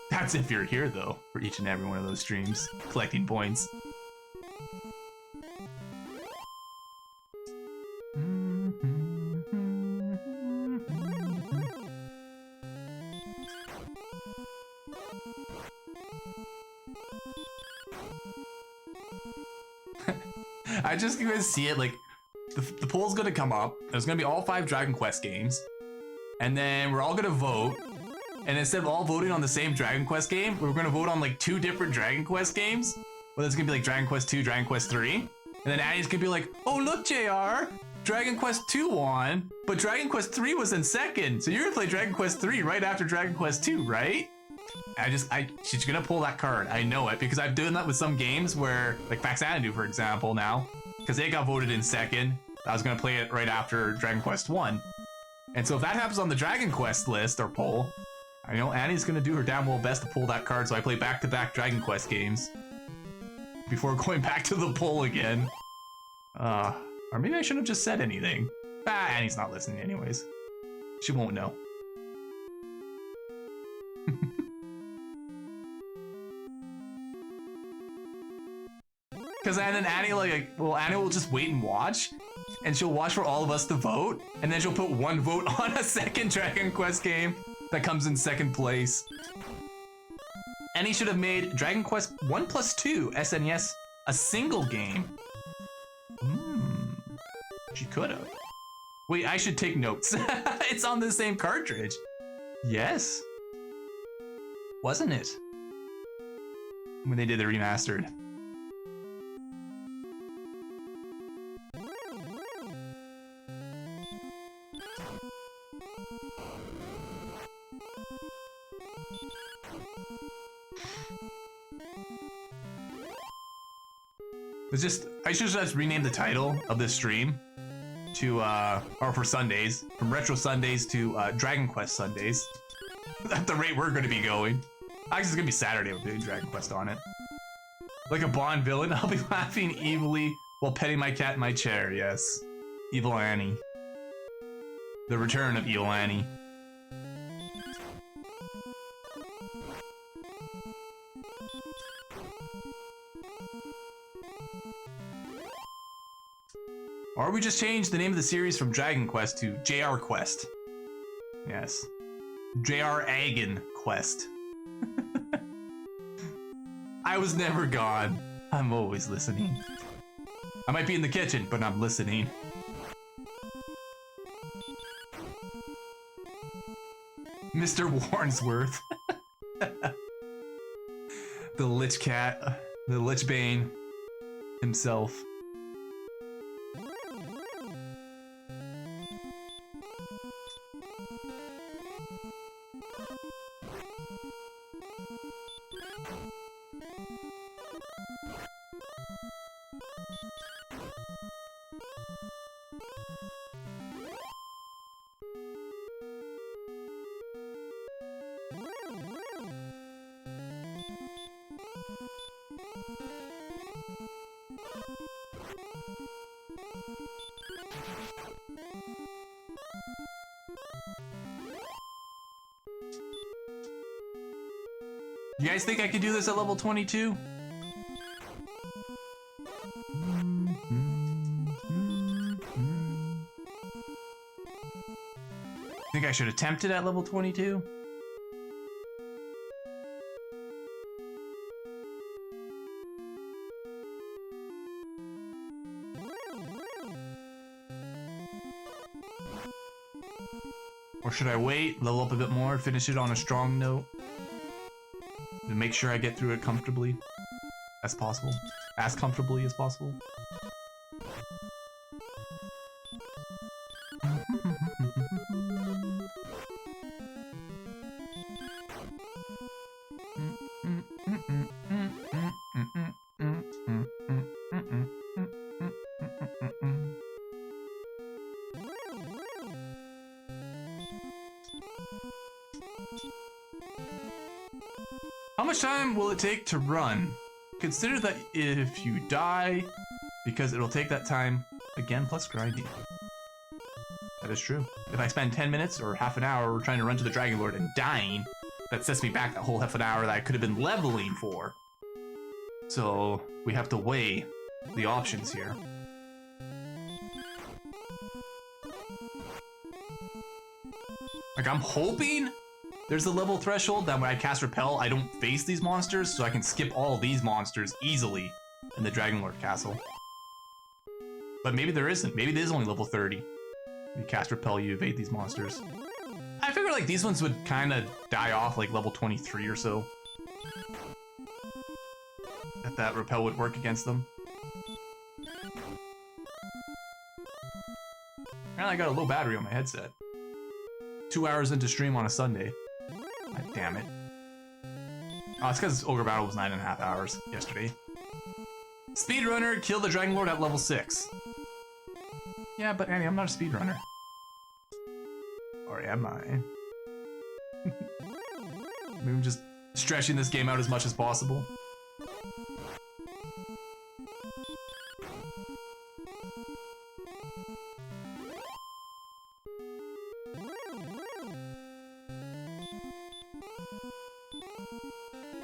That's if you're here, though, for each and every one of those streams, collecting points. I just gonna see it like the poll's gonna come up. There's gonna be all 5 Dragon Quest games, and then we're all gonna vote And instead of all voting on the same Dragon Quest game, we're gonna vote on like 2 different Dragon Quest games. Whether it's gonna be like Dragon Quest 2, Dragon Quest 3. And then Annie's gonna be like, oh look JR, Dragon Quest 2 won, but Dragon Quest 3 was in second. So you're gonna play Dragon Quest 3 right after Dragon Quest 2, right? She's gonna pull that card. I know it because I've done that with some games where, like Faxanadu for example now, because they got voted in second. I was gonna play it right after Dragon Quest 1. And so if that happens on the Dragon Quest list or poll, I know Annie's gonna do her damn well best to pull that card so I play back-to-back Dragon Quest games before going back to the poll again. Or maybe I shouldn't have just said anything. Annie's not listening anyways. She won't know. Because then Annie Annie will just wait and watch, and she'll watch for all of us to vote, and then she'll put 1 vote on a second Dragon Quest game that comes in second place. Annie should have made Dragon Quest 1+2 SNES a single game. She could have. Wait, I should take notes. It's on the same cartridge. Yes. Wasn't it? When they did the remastered. I should just rename the title of this stream to, or for Sundays, from Retro Sundays to Dragon Quest Sundays. At the rate we're gonna be going. Actually, it's gonna be Saturday with doing Dragon Quest on it. Like a Bond villain, I'll be laughing evilly while petting my cat in my chair, yes. Evil Annie. The return of Evil Annie. Or we just change the name of the series from Dragon Quest to JR Quest. Yes. JRSEVERYN Quest. I was never gone. I'm always listening. I might be in the kitchen, but I'm listening. Mr. Warnsworth. The Lich Cat. The Lich Bane himself. You guys think I could do this at level 22? Think I should attempt it at level 22? Or should I wait, level up a bit more, finish it on a strong note? To make sure I get through it comfortably as possible. As comfortably as possible. How much time will it take to run? Consider that if you die, because it'll take that time again plus grinding. That is true. If I spend 10 minutes or half an hour trying to run to the Dragonlord and dying, that sets me back that whole half an hour that I could have been leveling for. So we have to weigh the options here. Like, I'm hoping there's a level threshold that when I cast Repel, I don't face these monsters, so I can skip all these monsters easily in the Dragonlord castle. But maybe there isn't. Maybe it is only level 30. You cast Repel, you evade these monsters. I figured feel like these ones would kind of die off like level 23 or so. That repel would work against them. Apparently I got a low battery on my headset. 2 hours into stream on a Sunday. God damn it. Oh, it's because Ogre Battle was 9.5 hours yesterday. Speedrunner killed the Dragonlord at level 6. Yeah, but Annie, I'm not a speedrunner. Or am I? Maybe I'm just stretching this game out as much as possible.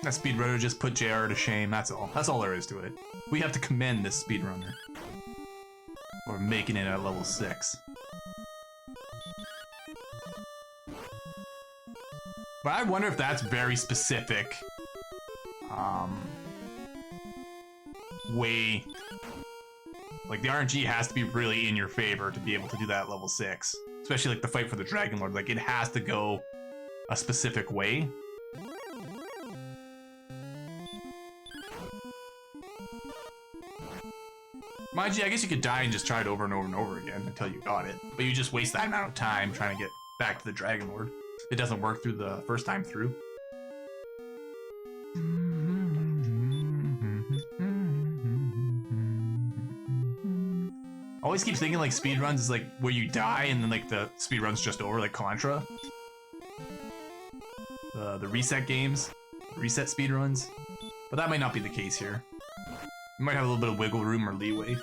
That speedrunner just put JR to shame, that's all. That's all there is to it. We have to commend this speedrunner. For making it at level 6. But I wonder if that's very specific. Way... Like, the RNG has to be really in your favor to be able to do that at level 6. Especially, like, the fight for the Dragonlord. Like, it has to go a specific way. Mind you, I guess you could die and just try it over and over and over again until you got it. But you just waste that amount of time trying to get back to the Dragonlord. It doesn't work through the first time through. Always keep thinking like speedruns is like where you die and then like the speedrun's just over, like Contra. The reset games, reset speedruns. But that might not be the case here. You might have a little bit of wiggle room or leeway.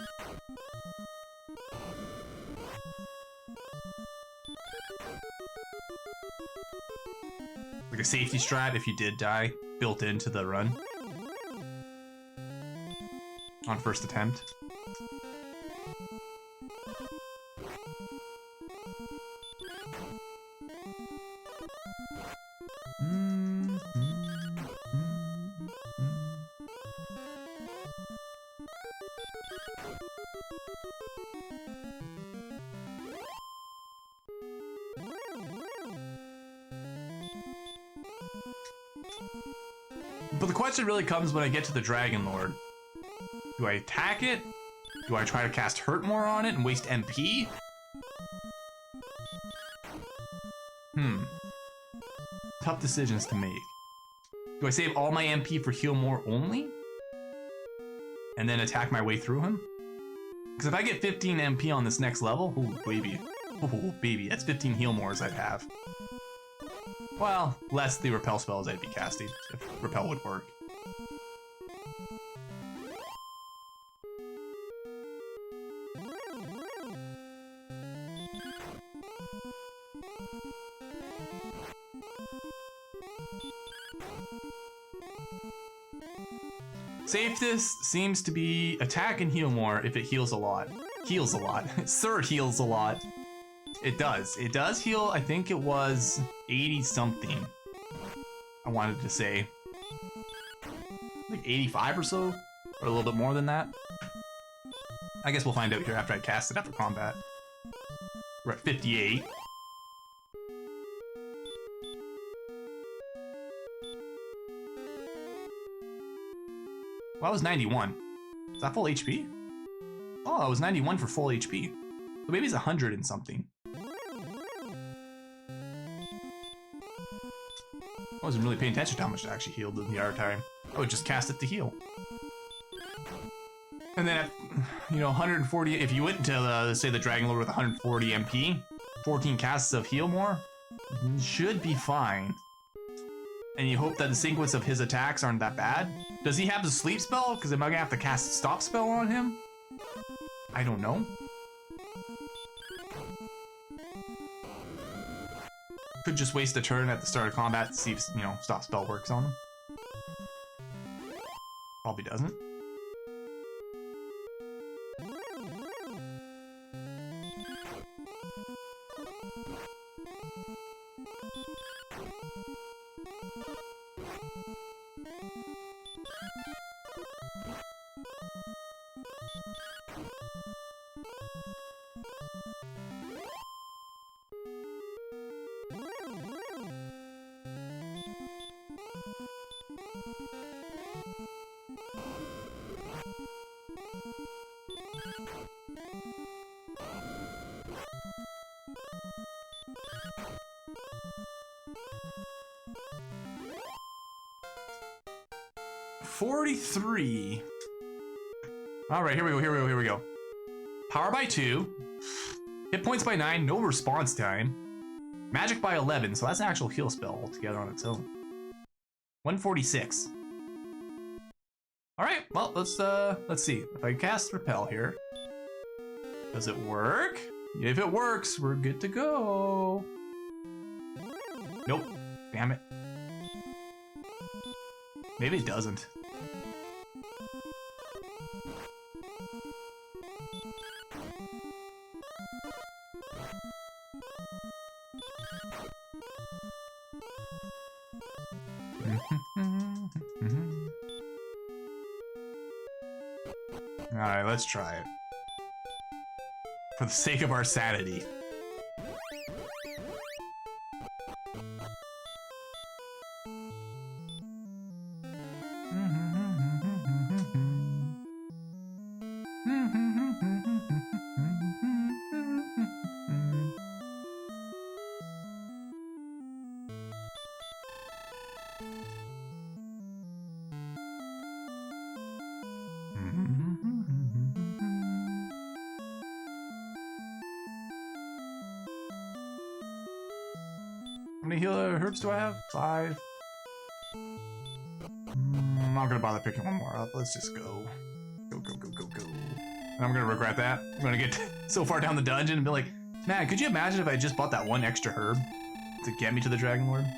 Like a safety strat if you did die, built into the run. On first attempt. But the question really comes when I get to the Dragonlord. Do I attack it? Do I try to cast Hurt more on it and waste MP? Tough decisions to make. Do I save all my MP for heal more only? And then attack my way through him? Because if I get 15 MP on this next level, ooh baby. Ooh baby, that's 15 heal mores I'd have. Well, less the repel spells I'd be casting, if repel would work. Safest seems to be attack and heal more if it heals a lot. Heals a lot. Sir heals a lot. It does. It does heal, I think it was 80 something. I wanted to say. Like 85 or so? Or a little bit more than that? I guess we'll find out here after I cast it after combat. We're at 58. Well, I was 91. Is that full HP? Oh, I was 91 for full HP. So maybe it's 100 and something. I wasn't really paying attention to how much it actually healed the entire time. I would just cast it to heal. And then, you know, 140, if you went to, say, the Dragonlord with 140 MP, 14 casts of heal more, should be fine. And you hope that the sequence of his attacks aren't that bad. Does he have the sleep spell? Because am I gonna have to cast a stop spell on him? I don't know. Could just waste a turn at the start of combat to see if, you know, stop spell works on him. Probably doesn't. $43. All right, here we go. Power by 2. Hit points by 9, no response time. Magic by 11, so that's an actual heal spell altogether on its own. 146. All right, well, let's see. If I cast Repel here, does it work? If it works, we're good to go. Nope, damn it. Maybe it doesn't. Alright, let's try it. For the sake of our sanity. How many healer herbs do I have? 5. I'm not gonna bother picking one more up. Let's just go. Go. And I'm gonna regret that. I'm gonna get so far down the dungeon and be like, man, could you imagine if I just bought that one extra herb to get me to the Dragonlord?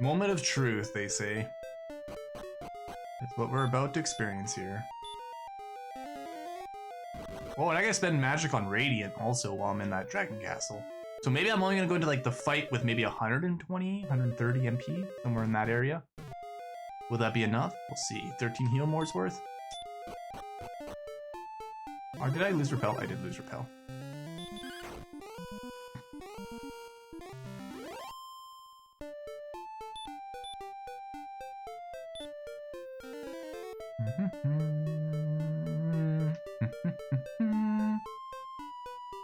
Moment of truth, they say. It's what we're about to experience here. Oh, and I gotta spend magic on Radiant also while I'm in that Dragon Castle. So maybe I'm only gonna go into like the fight with maybe 120, 130 MP, somewhere in that area. Will that be enough? We'll see. 13 heal more's worth. Or did I lose Repel? I did lose Repel.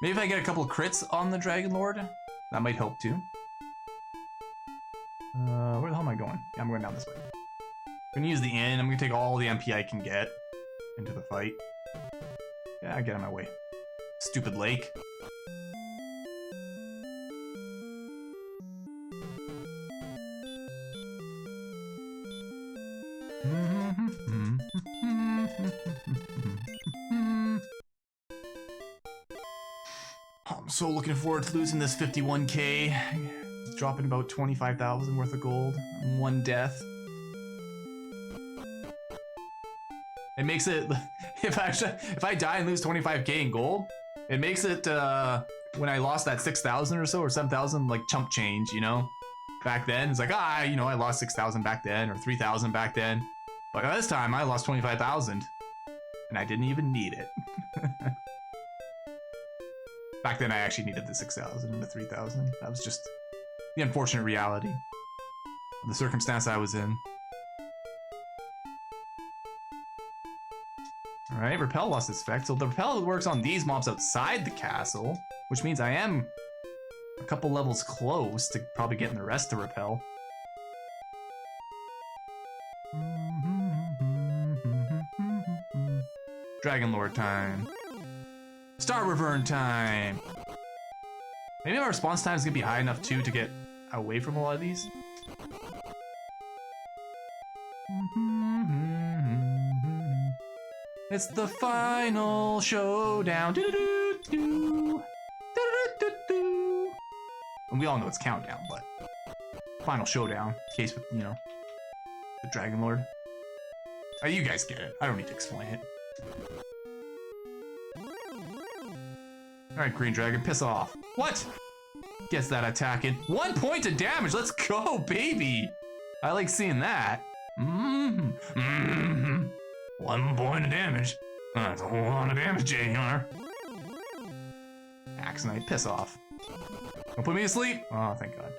Maybe if I get a couple of crits on the Dragonlord, that might help too. Where the hell am I going? Yeah, I'm going down this way. I'm gonna use the inn. I'm gonna take all the MP I can get into the fight. Yeah, get out of my way. Stupid lake. I'm so looking forward to losing this 51k. Dropping about 25,000 worth of gold. One death. It makes it, if I die and lose 25k in gold, it makes it, when I lost that 6,000 or so, or 7,000, like chump change, you know? Back then, it's like, you know, I lost 6,000 back then, or 3,000 back then. But this time, I lost 25,000. And I didn't even need it. Back then, I actually needed the 6,000 and the 3,000. That was just the unfortunate reality of the circumstance I was in. Alright, Repel lost its effect. So the Repel works on these mobs outside the castle, which means I am a couple levels close to probably getting the rest to Repel. Dragonlord time. JRSEVERYN time. Maybe my response time is gonna be high enough too to get away from a lot of these. It's the final showdown. And we all know it's countdown, but final showdown. Case with, you know, the Dragonlord. Oh, you guys get it. I don't need to explain it. Alright, Green Dragon, piss off. What? Gets that attacking. 1 point of damage. Let's go, baby. I like seeing that. 1 point of damage. That's a whole lot of damage, JR. Axe Knight, piss off. Don't put me to sleep. Oh, thank God.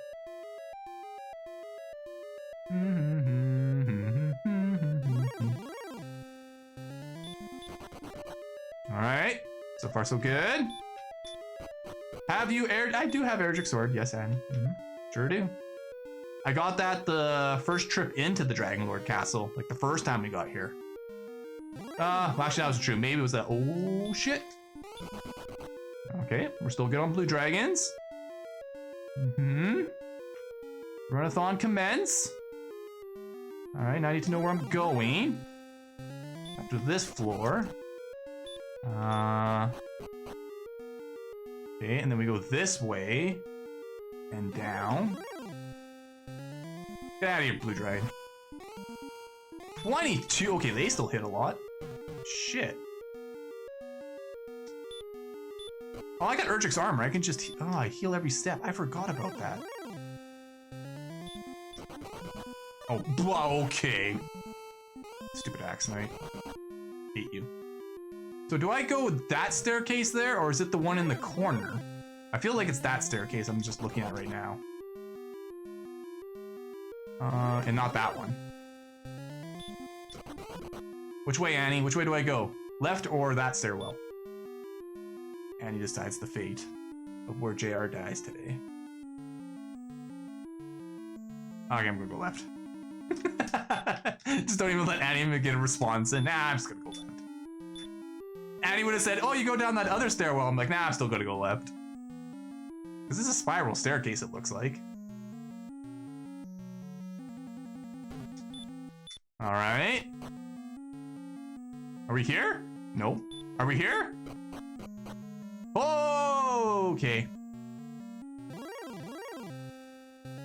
Alright. So far, so good. Have you aired? I do have Erdrick Sword. Yes, Annie. Sure do. I got that the first trip into the Dragonlord Castle. Like the first time we got here. Well, actually, that was true. Maybe it was that. Oh, shit. Okay. We're still good on blue dragons. Runathon commence. Alright, now I need to know where I'm going. After this floor. Okay, and then we go this way. And down. Get out of here, blue dragon. 22. Okay, they still hit a lot. Shit. Oh, I got Erdrick's armor. I can just... Oh, I heal every step. I forgot about that. Oh, okay. Stupid Axe Knight. Hate you. So do I go with that staircase there, or is it the one in the corner? I feel like it's that staircase I'm just looking at right now. And not that one. Which way, Annie? Which way do I go? Left or that stairwell? Annie decides the fate of where JR dies today. Okay, I'm gonna go left. Just don't even let Annie even get a response. And nah, I'm just gonna go left. Annie would have said, oh, you go down that other stairwell. I'm like, nah, I'm still gonna go left. This is a spiral staircase, it looks like. Alright. Are we here? Nope. Are we here? Oh, okay.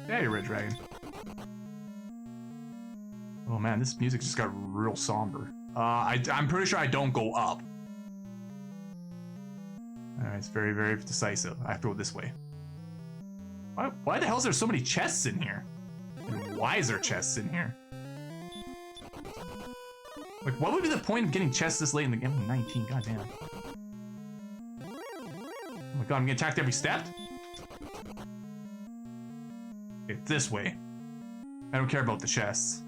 Yeah, you're Red Dragon. Oh man, this music just got real somber. I'm pretty sure I don't go up. Alright, it's very, very decisive. I have to go this way. Why the hell is there so many chests in here? And why is there chests in here? Like, what would be the point of getting chests this late in the game? 19, goddamn. Oh my god, I'm getting attacked every step? Okay, this way. I don't care about the chests.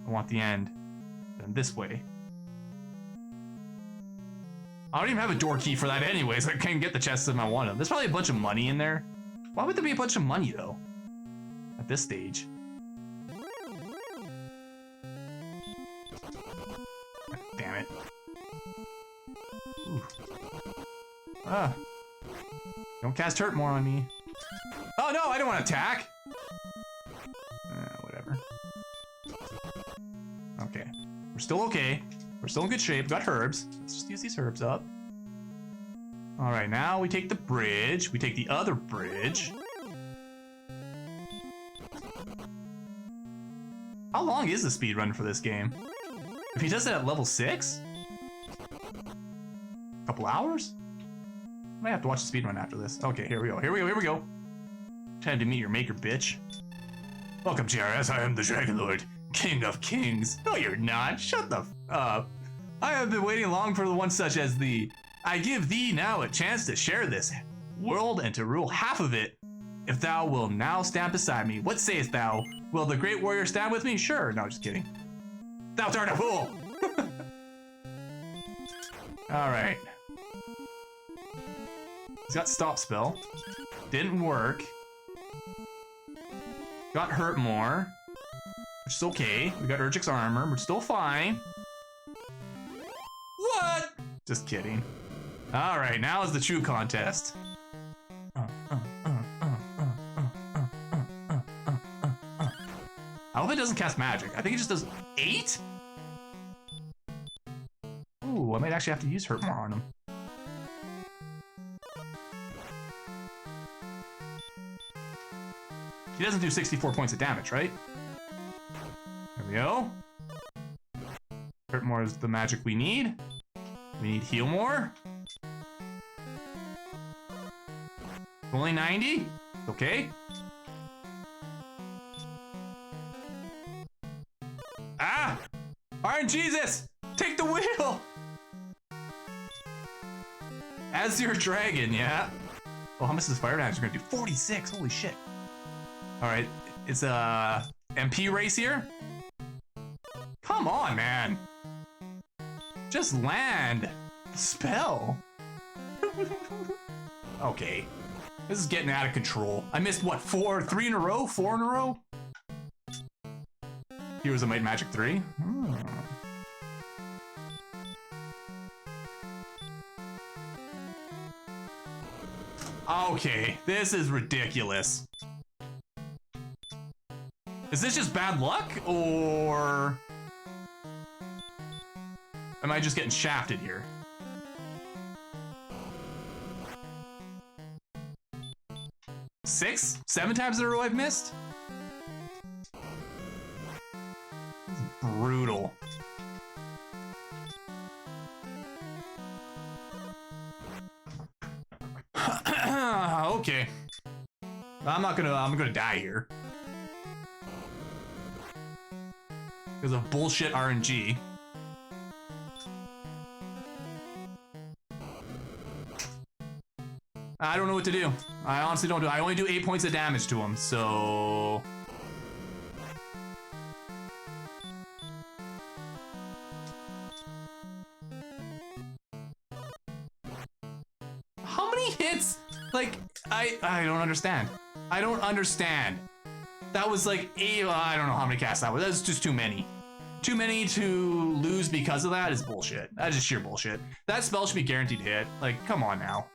I want the end. Then this way. I don't even have a door key for that anyways. I can't get the chests if I want them. There's probably a bunch of money in there. Why would there be a bunch of money, though? At this stage. Damn it. Ooh. Ah. Don't cast Hurt more on me. Oh no, I don't want to attack! Whatever. Okay. We're still okay. We're still in good shape. Got herbs. Let's just use these herbs up. Alright, now we take the bridge. We take the other bridge. How long is the speed run for this game? If he does it at level 6? A couple hours? I might have to watch the speed run after this. Okay, here we go. Here we go. Here we go. Time to meet your maker, bitch. Welcome, JRS. I am the Dragonlord, King of Kings. No, you're not. Shut the f up. I have been waiting long for the one such as thee. I give thee now a chance to share this world and to rule half of it. If thou wilt now stand beside me, what sayest thou? Will the great warrior stand with me? Sure. No, just kidding. Thou art a fool! Alright. He's got stop spell. Didn't work. Got hurt more. Which is okay. We got Erdrick's armor. We're still fine. What? Just kidding. Alright, now is the true contest. I hope it doesn't cast magic. I think it just does 8? Ooh, I might actually have to use Hurt More on him. He doesn't do 64 points of damage, right? There we go. Hurt More is the magic we need. We need Heal More. Only 90? Okay. Ah! RNGesus! Take the wheel! As your dragon, yeah. Well, how much is fire damage? We're gonna do 46. Holy shit. Alright, it's a MP race here. Come on, man. Just land. Spell. Okay. This is getting out of control. I missed what, 3 in a row? 4 in a row? Heroes of Might Magic 3? Hmm. Okay, this is ridiculous. Is this just bad luck, or am I just getting shafted here? Six? 7 times in a row I've missed? This is brutal. Okay. I'm gonna die here. Because of bullshit RNG. I don't know what to do. I honestly don't do. I only do 8 points of damage to him, so. How many hits? Like, I don't understand. I don't understand. That was like, I don't know how many casts that was. That's just too many. Too many to lose because of that is bullshit. That is just sheer bullshit. That spell should be guaranteed to hit. Like, come on now.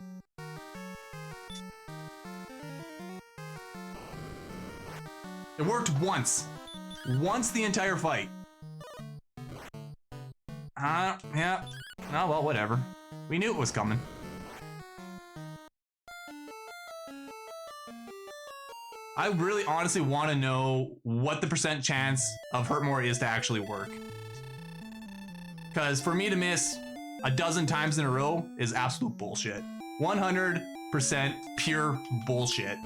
It worked once. Once the entire fight. Yeah. Oh, well, whatever. We knew it was coming. I really honestly want to know what the % chance of Hurt More is to actually work. Because for me to miss a dozen times in a row is absolute bullshit. 100% pure bullshit.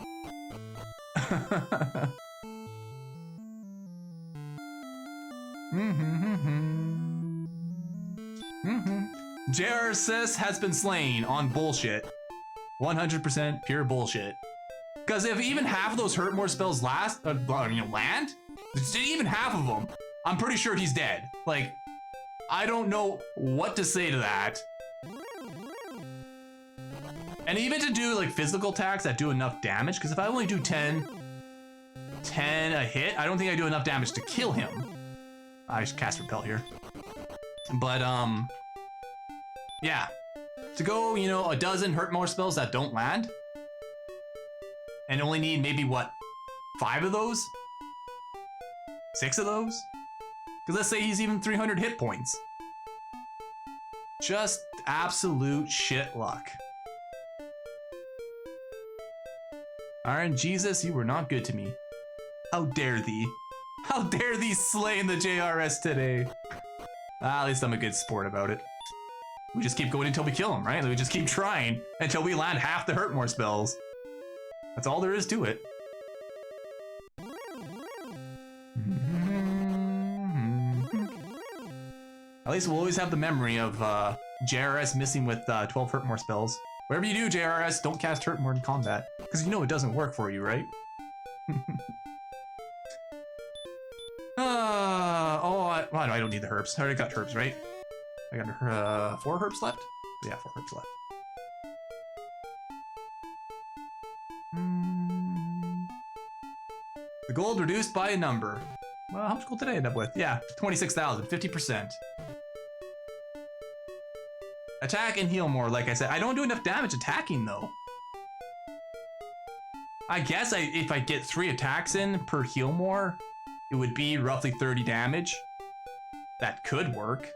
JRSEVERYN has been slain on bullshit. 100% pure bullshit. Because if even half of those Hurt More spells land, even half of them, I'm pretty sure he's dead. Like, I don't know what to say to that. And even to do like physical attacks that do enough damage, because if I only do 10 a hit, I don't think I do enough damage to kill him. I just cast Repel here. But, yeah. To go, you know, a dozen Hurt More spells that don't land, and only need maybe, what, 5 of those? 6 of those? Because let's say he's even 300 hit points. Just absolute shit luck. RNGesus, you were not good to me. How dare thee? How dare thee slay in the JRS today? At least I'm a good sport about it. We just keep going until we kill him, right? We just keep trying until we land half the Hurt More spells. That's all there is to it. At least we'll always have the memory of JRS missing with 12 Hurt More spells. Whatever you do, JRS, don't cast Hurt More in combat. Because you know it doesn't work for you, right? I don't need the herbs. I already got herbs, right? I got 4 herbs left? Yeah, 4 herbs left. The gold reduced by a number. Well, how much gold did I end up with? Yeah, 26,000, 50%. Attack and heal more, like I said. I don't do enough damage attacking, though. I guess if I get 3 attacks in per heal more, it would be roughly 30 damage. That could work.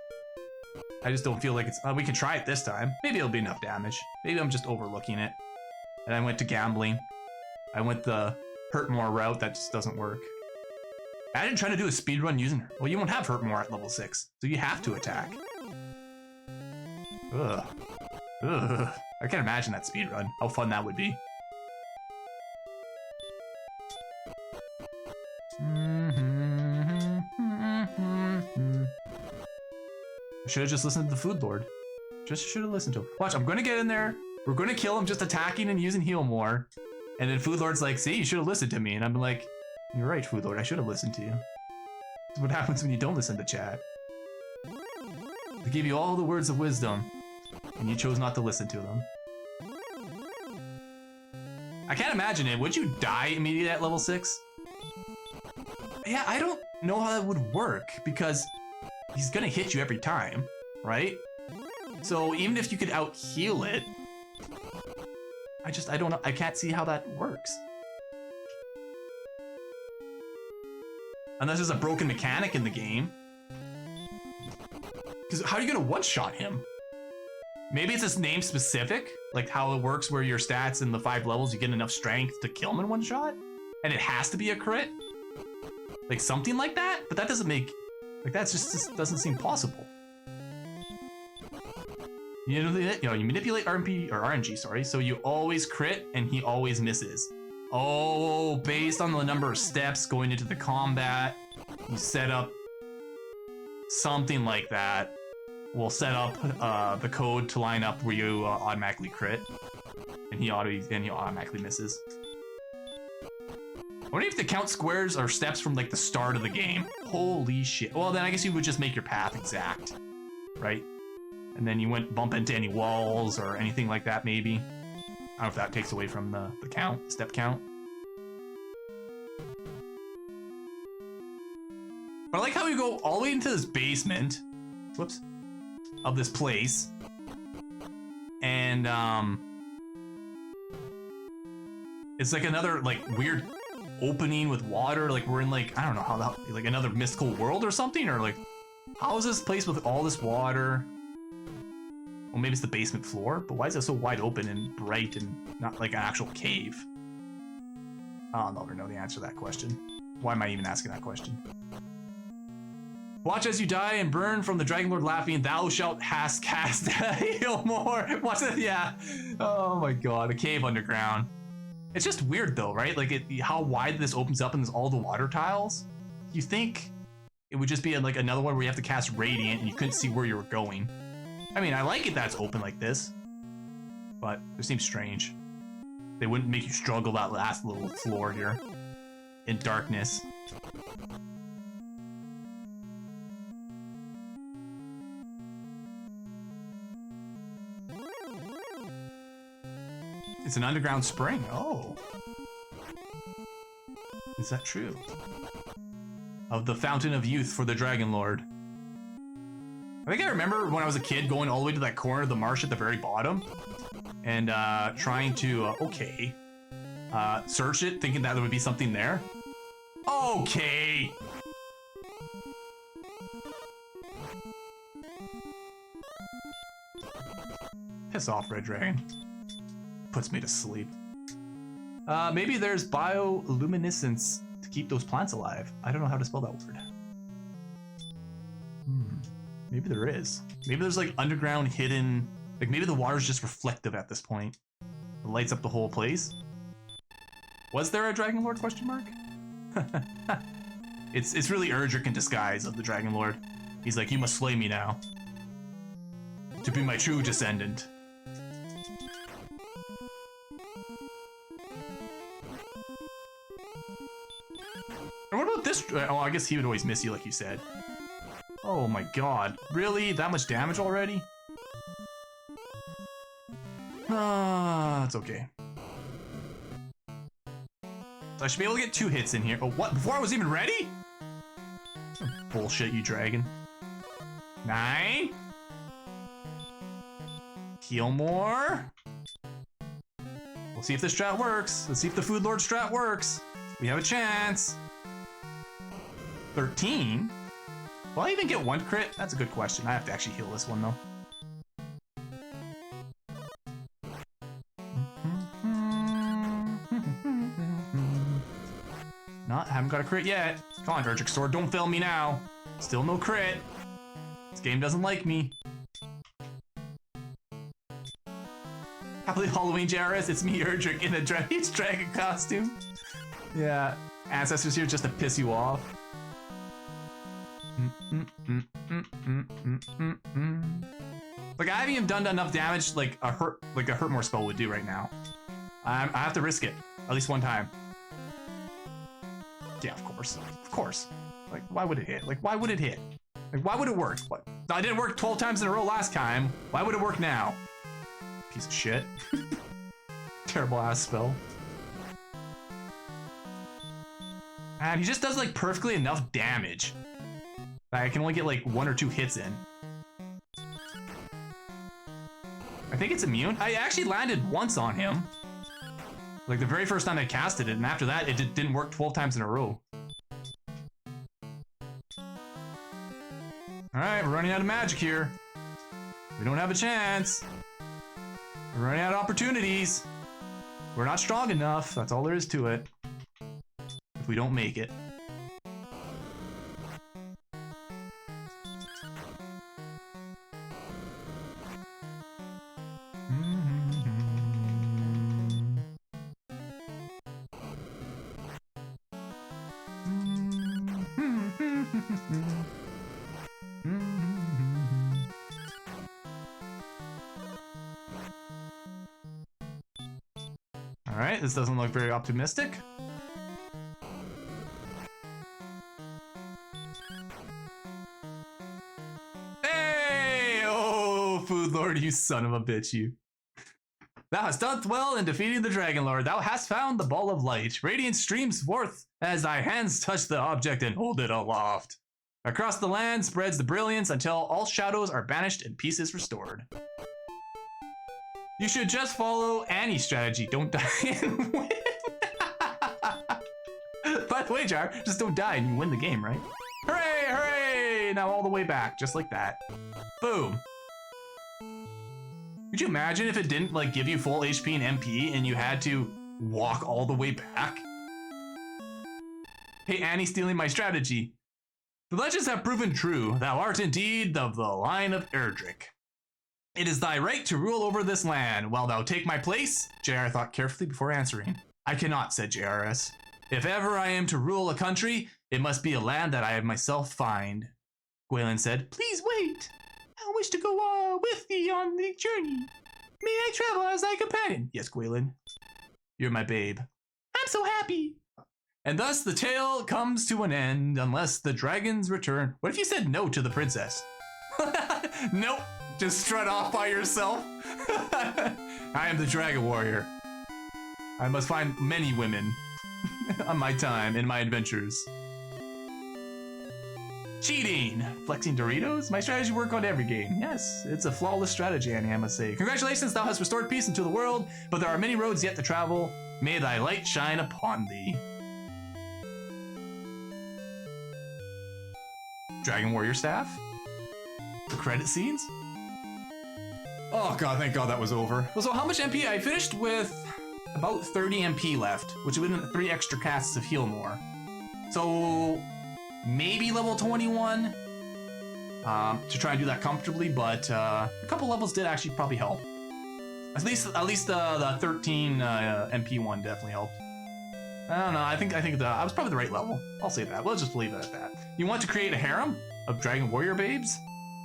I just don't feel like it's... we can try it this time. Maybe it'll be enough damage. Maybe I'm just overlooking it. And I went to gambling. I went the hurt more route. That just doesn't work. Imagine trying to do a speed run using her. Well, you won't have hurt more at level 6, so you have to attack. Ugh. Ugh. I can't imagine that speed run. How fun that would be. I should have just listened to the Food Lord. Just should have listened to him. Watch, I'm gonna get in there. We're gonna kill him just attacking and using heal more. And then Food Lord's like, see, you should have listened to me. And I'm like, you're right, Food Lord, I should have listened to you. That's what happens when you don't listen to chat. They give you all the words of wisdom, and you chose not to listen to them. I can't imagine it. Would you die immediately at level 6? Yeah, I don't know how that would work, because he's gonna hit you every time, right? So even if you could out-heal it, I don't know. I can't see how that works. Unless there's a broken mechanic in the game. Because how are you gonna one-shot him? Maybe it's just name specific, like how it works where your stats in the 5 levels, you get enough strength to kill him in one shot? And it has to be a crit? Like something like that? But that doesn't make... Like that just doesn't seem possible. You know, you manipulate RMP, or RNG, sorry, so you always crit and he always misses. Oh, based on the number of steps going into the combat, you set up something like that. We'll set up the code to line up where you automatically crit, and he automatically misses. I wonder if the count squares or steps from like the start of the game. Holy shit! Well, then I guess you would just make your path exact, right? And then you wouldn't bump into any walls or anything like that. Maybe. I don't know if that takes away from the count, step count. But I like how we go all the way into this basement. Whoops. Of this place. And, it's like another, like, weird opening with water. Like, we're in, like, I don't know how that, like, another mystical world or something? Or, like, how is this place with all this water? Well, maybe it's the basement floor, but why is it so wide open and bright and not like an actual cave? I'll never know the answer to that question. Why am I even asking that question? Watch as you die and burn from the Dragonlord laughing, thou shalt hast cast heal more. Watch that, yeah. Oh my god, a cave underground. It's just weird though, right? Like how wide this opens up and there's all the water tiles. You think it would just be like another one where you have to cast Radiant and you couldn't see where you were going. I mean, I like it that it's open like this, but it seems strange. They wouldn't make you struggle that last little floor here in darkness. It's an underground spring. Oh. Is that true? Of the Fountain of Youth for the Dragonlord. I think I remember when I was a kid going all the way to that corner of the marsh at the very bottom and trying to, search it, thinking that there would be something there. Okay. Piss off, Red Dragon. Puts me to sleep. Maybe there's bioluminescence to keep those plants alive. I don't know how to spell that word. Maybe there is. Maybe there's like underground hidden, like maybe the water's just reflective at this point. It lights up the whole place. Was there a Dragonlord question mark? It's really Erdrick in disguise of the Dragonlord. He's like, you must slay me now. To be my true descendant. And what about this? Oh, I guess he would always miss you like you said. Oh my god. Really? That much damage already? It's okay. I should be able to get 2 hits in here. Oh, what? Before I was even ready? Bullshit, you dragon. 9. Heal more. We'll see if this strat works. Let's see if the Food Lord strat works. We have a chance. 13? Will I even get one crit? That's a good question. I have to actually heal this one though. Haven't got a crit yet. Come on, Erdrick Sword, don't fail me now. Still no crit. This game doesn't like me. Happily Halloween, JRS. It's me, Erdrick, in a dragon costume. Yeah, Ancestors here just to piss you off. Like, I haven't even done enough damage like a hurt more spell would do right now. I have to risk it at least one time. Yeah, of course. Like, why would it hit? Like, why would it hit? Like, why would it work? What? I didn't work 12 times in a row last time. Why would it work now? Piece of shit. Terrible ass spell. And he just does like perfectly enough damage. I can only get like 1 or 2 hits in. I think it's immune. I actually landed once on him. Like the very first time I casted it, and after that, it didn't work 12 times in a row. Alright, we're running out of magic here. We don't have a chance. We're running out of opportunities. We're not strong enough, that's all there is to it. If we don't make it. Alright, this doesn't look very optimistic. Hey! Oh, Food Lord, you son of a bitch, you. Thou hast done well in defeating the Dragonlord. Thou hast found the ball of light. Radiance streams forth as thy hands touch the object and hold it aloft. Across the land spreads the brilliance until all shadows are banished and peace is restored. You should just follow Annie's strategy. Don't die and win. By the way, Jar, just don't die and you win the game, right? Hooray, hooray! Now all the way back, just like that. Boom. Could you imagine if it didn't like give you full HP and MP and you had to walk all the way back? Hey, Annie stealing my strategy. The legends have proven true. Thou art indeed of the line of Erdrick. It is thy right to rule over this land. While thou take my place, JR thought carefully before answering. I cannot, said JRS. If ever I am to rule a country, it must be a land that I have myself find. Gwaelin said, please wait. I wish to go with thee on the journey. May I travel as thy companion? Yes, Gwaelin. You're my babe. I'm so happy. And thus the tale comes to an end unless the dragons return. What if you said no to the princess? Nope. Just strut off by yourself. I am the Dragon Warrior. I must find many women on my time in my adventures. Cheating! Flexing Doritos? My strategy work on every game. Yes, it's a flawless strategy, Annie, I must say. Congratulations, thou hast restored peace into the world, but there are many roads yet to travel. May thy light shine upon thee. Dragon Warrior staff? The credit scenes? Oh god, thank god that was over. So how much MP? I finished with about 30 MP left, which would have been 3 extra casts of heal more. So maybe level 21 to try and do that comfortably, but a couple levels did actually probably help. At least the 13 MP one definitely helped. I don't know. I think I was probably the right level. I'll say that. We'll just leave it at that. You want to create a harem of Dragon Warrior babes?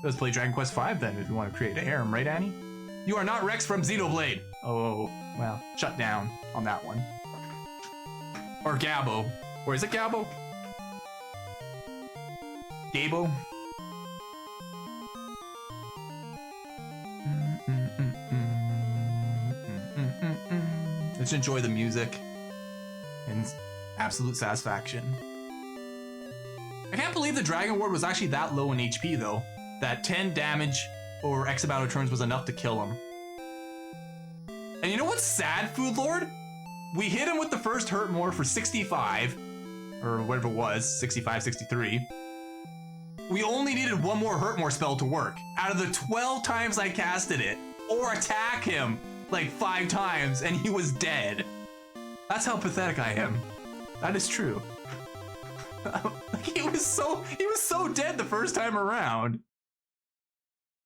Let's play Dragon Quest V then, if you want to create a harem, right, Annie? You are not Rex from Xenoblade. Oh, well, shut down on that one. Or Gabo. Or is it Gabo? Gabo? Let's enjoy the music and absolute satisfaction. I can't believe the Dragonlord was actually that low in HP though. That 10 damage over X amount of turns was enough to kill him. And you know what's sad, Food Lord? We hit him with the first hurt more for 65, or whatever it was, 65, 63. We only needed one more Hurt More spell to work. Out of the 12 times I casted it, or attack him like 5 times, and he was dead. That's how pathetic I am. That is true. He was so dead the first time around.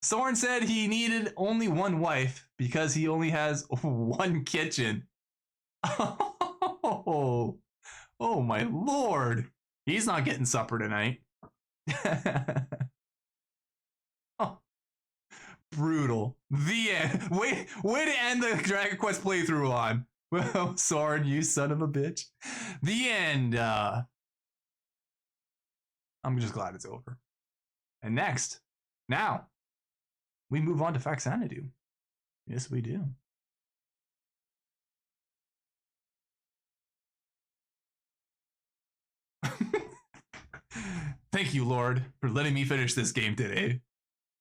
Soren said he needed only one wife because he only has one kitchen. Oh my lord. He's not getting supper tonight. Oh, brutal. The end. Way to end the Dragon Quest playthrough on. Well, Soren, you son of a bitch. The end. I'm just glad it's over. And now, we move on to Faxanadu. Yes, we do. Thank you, Lord, for letting me finish this game today.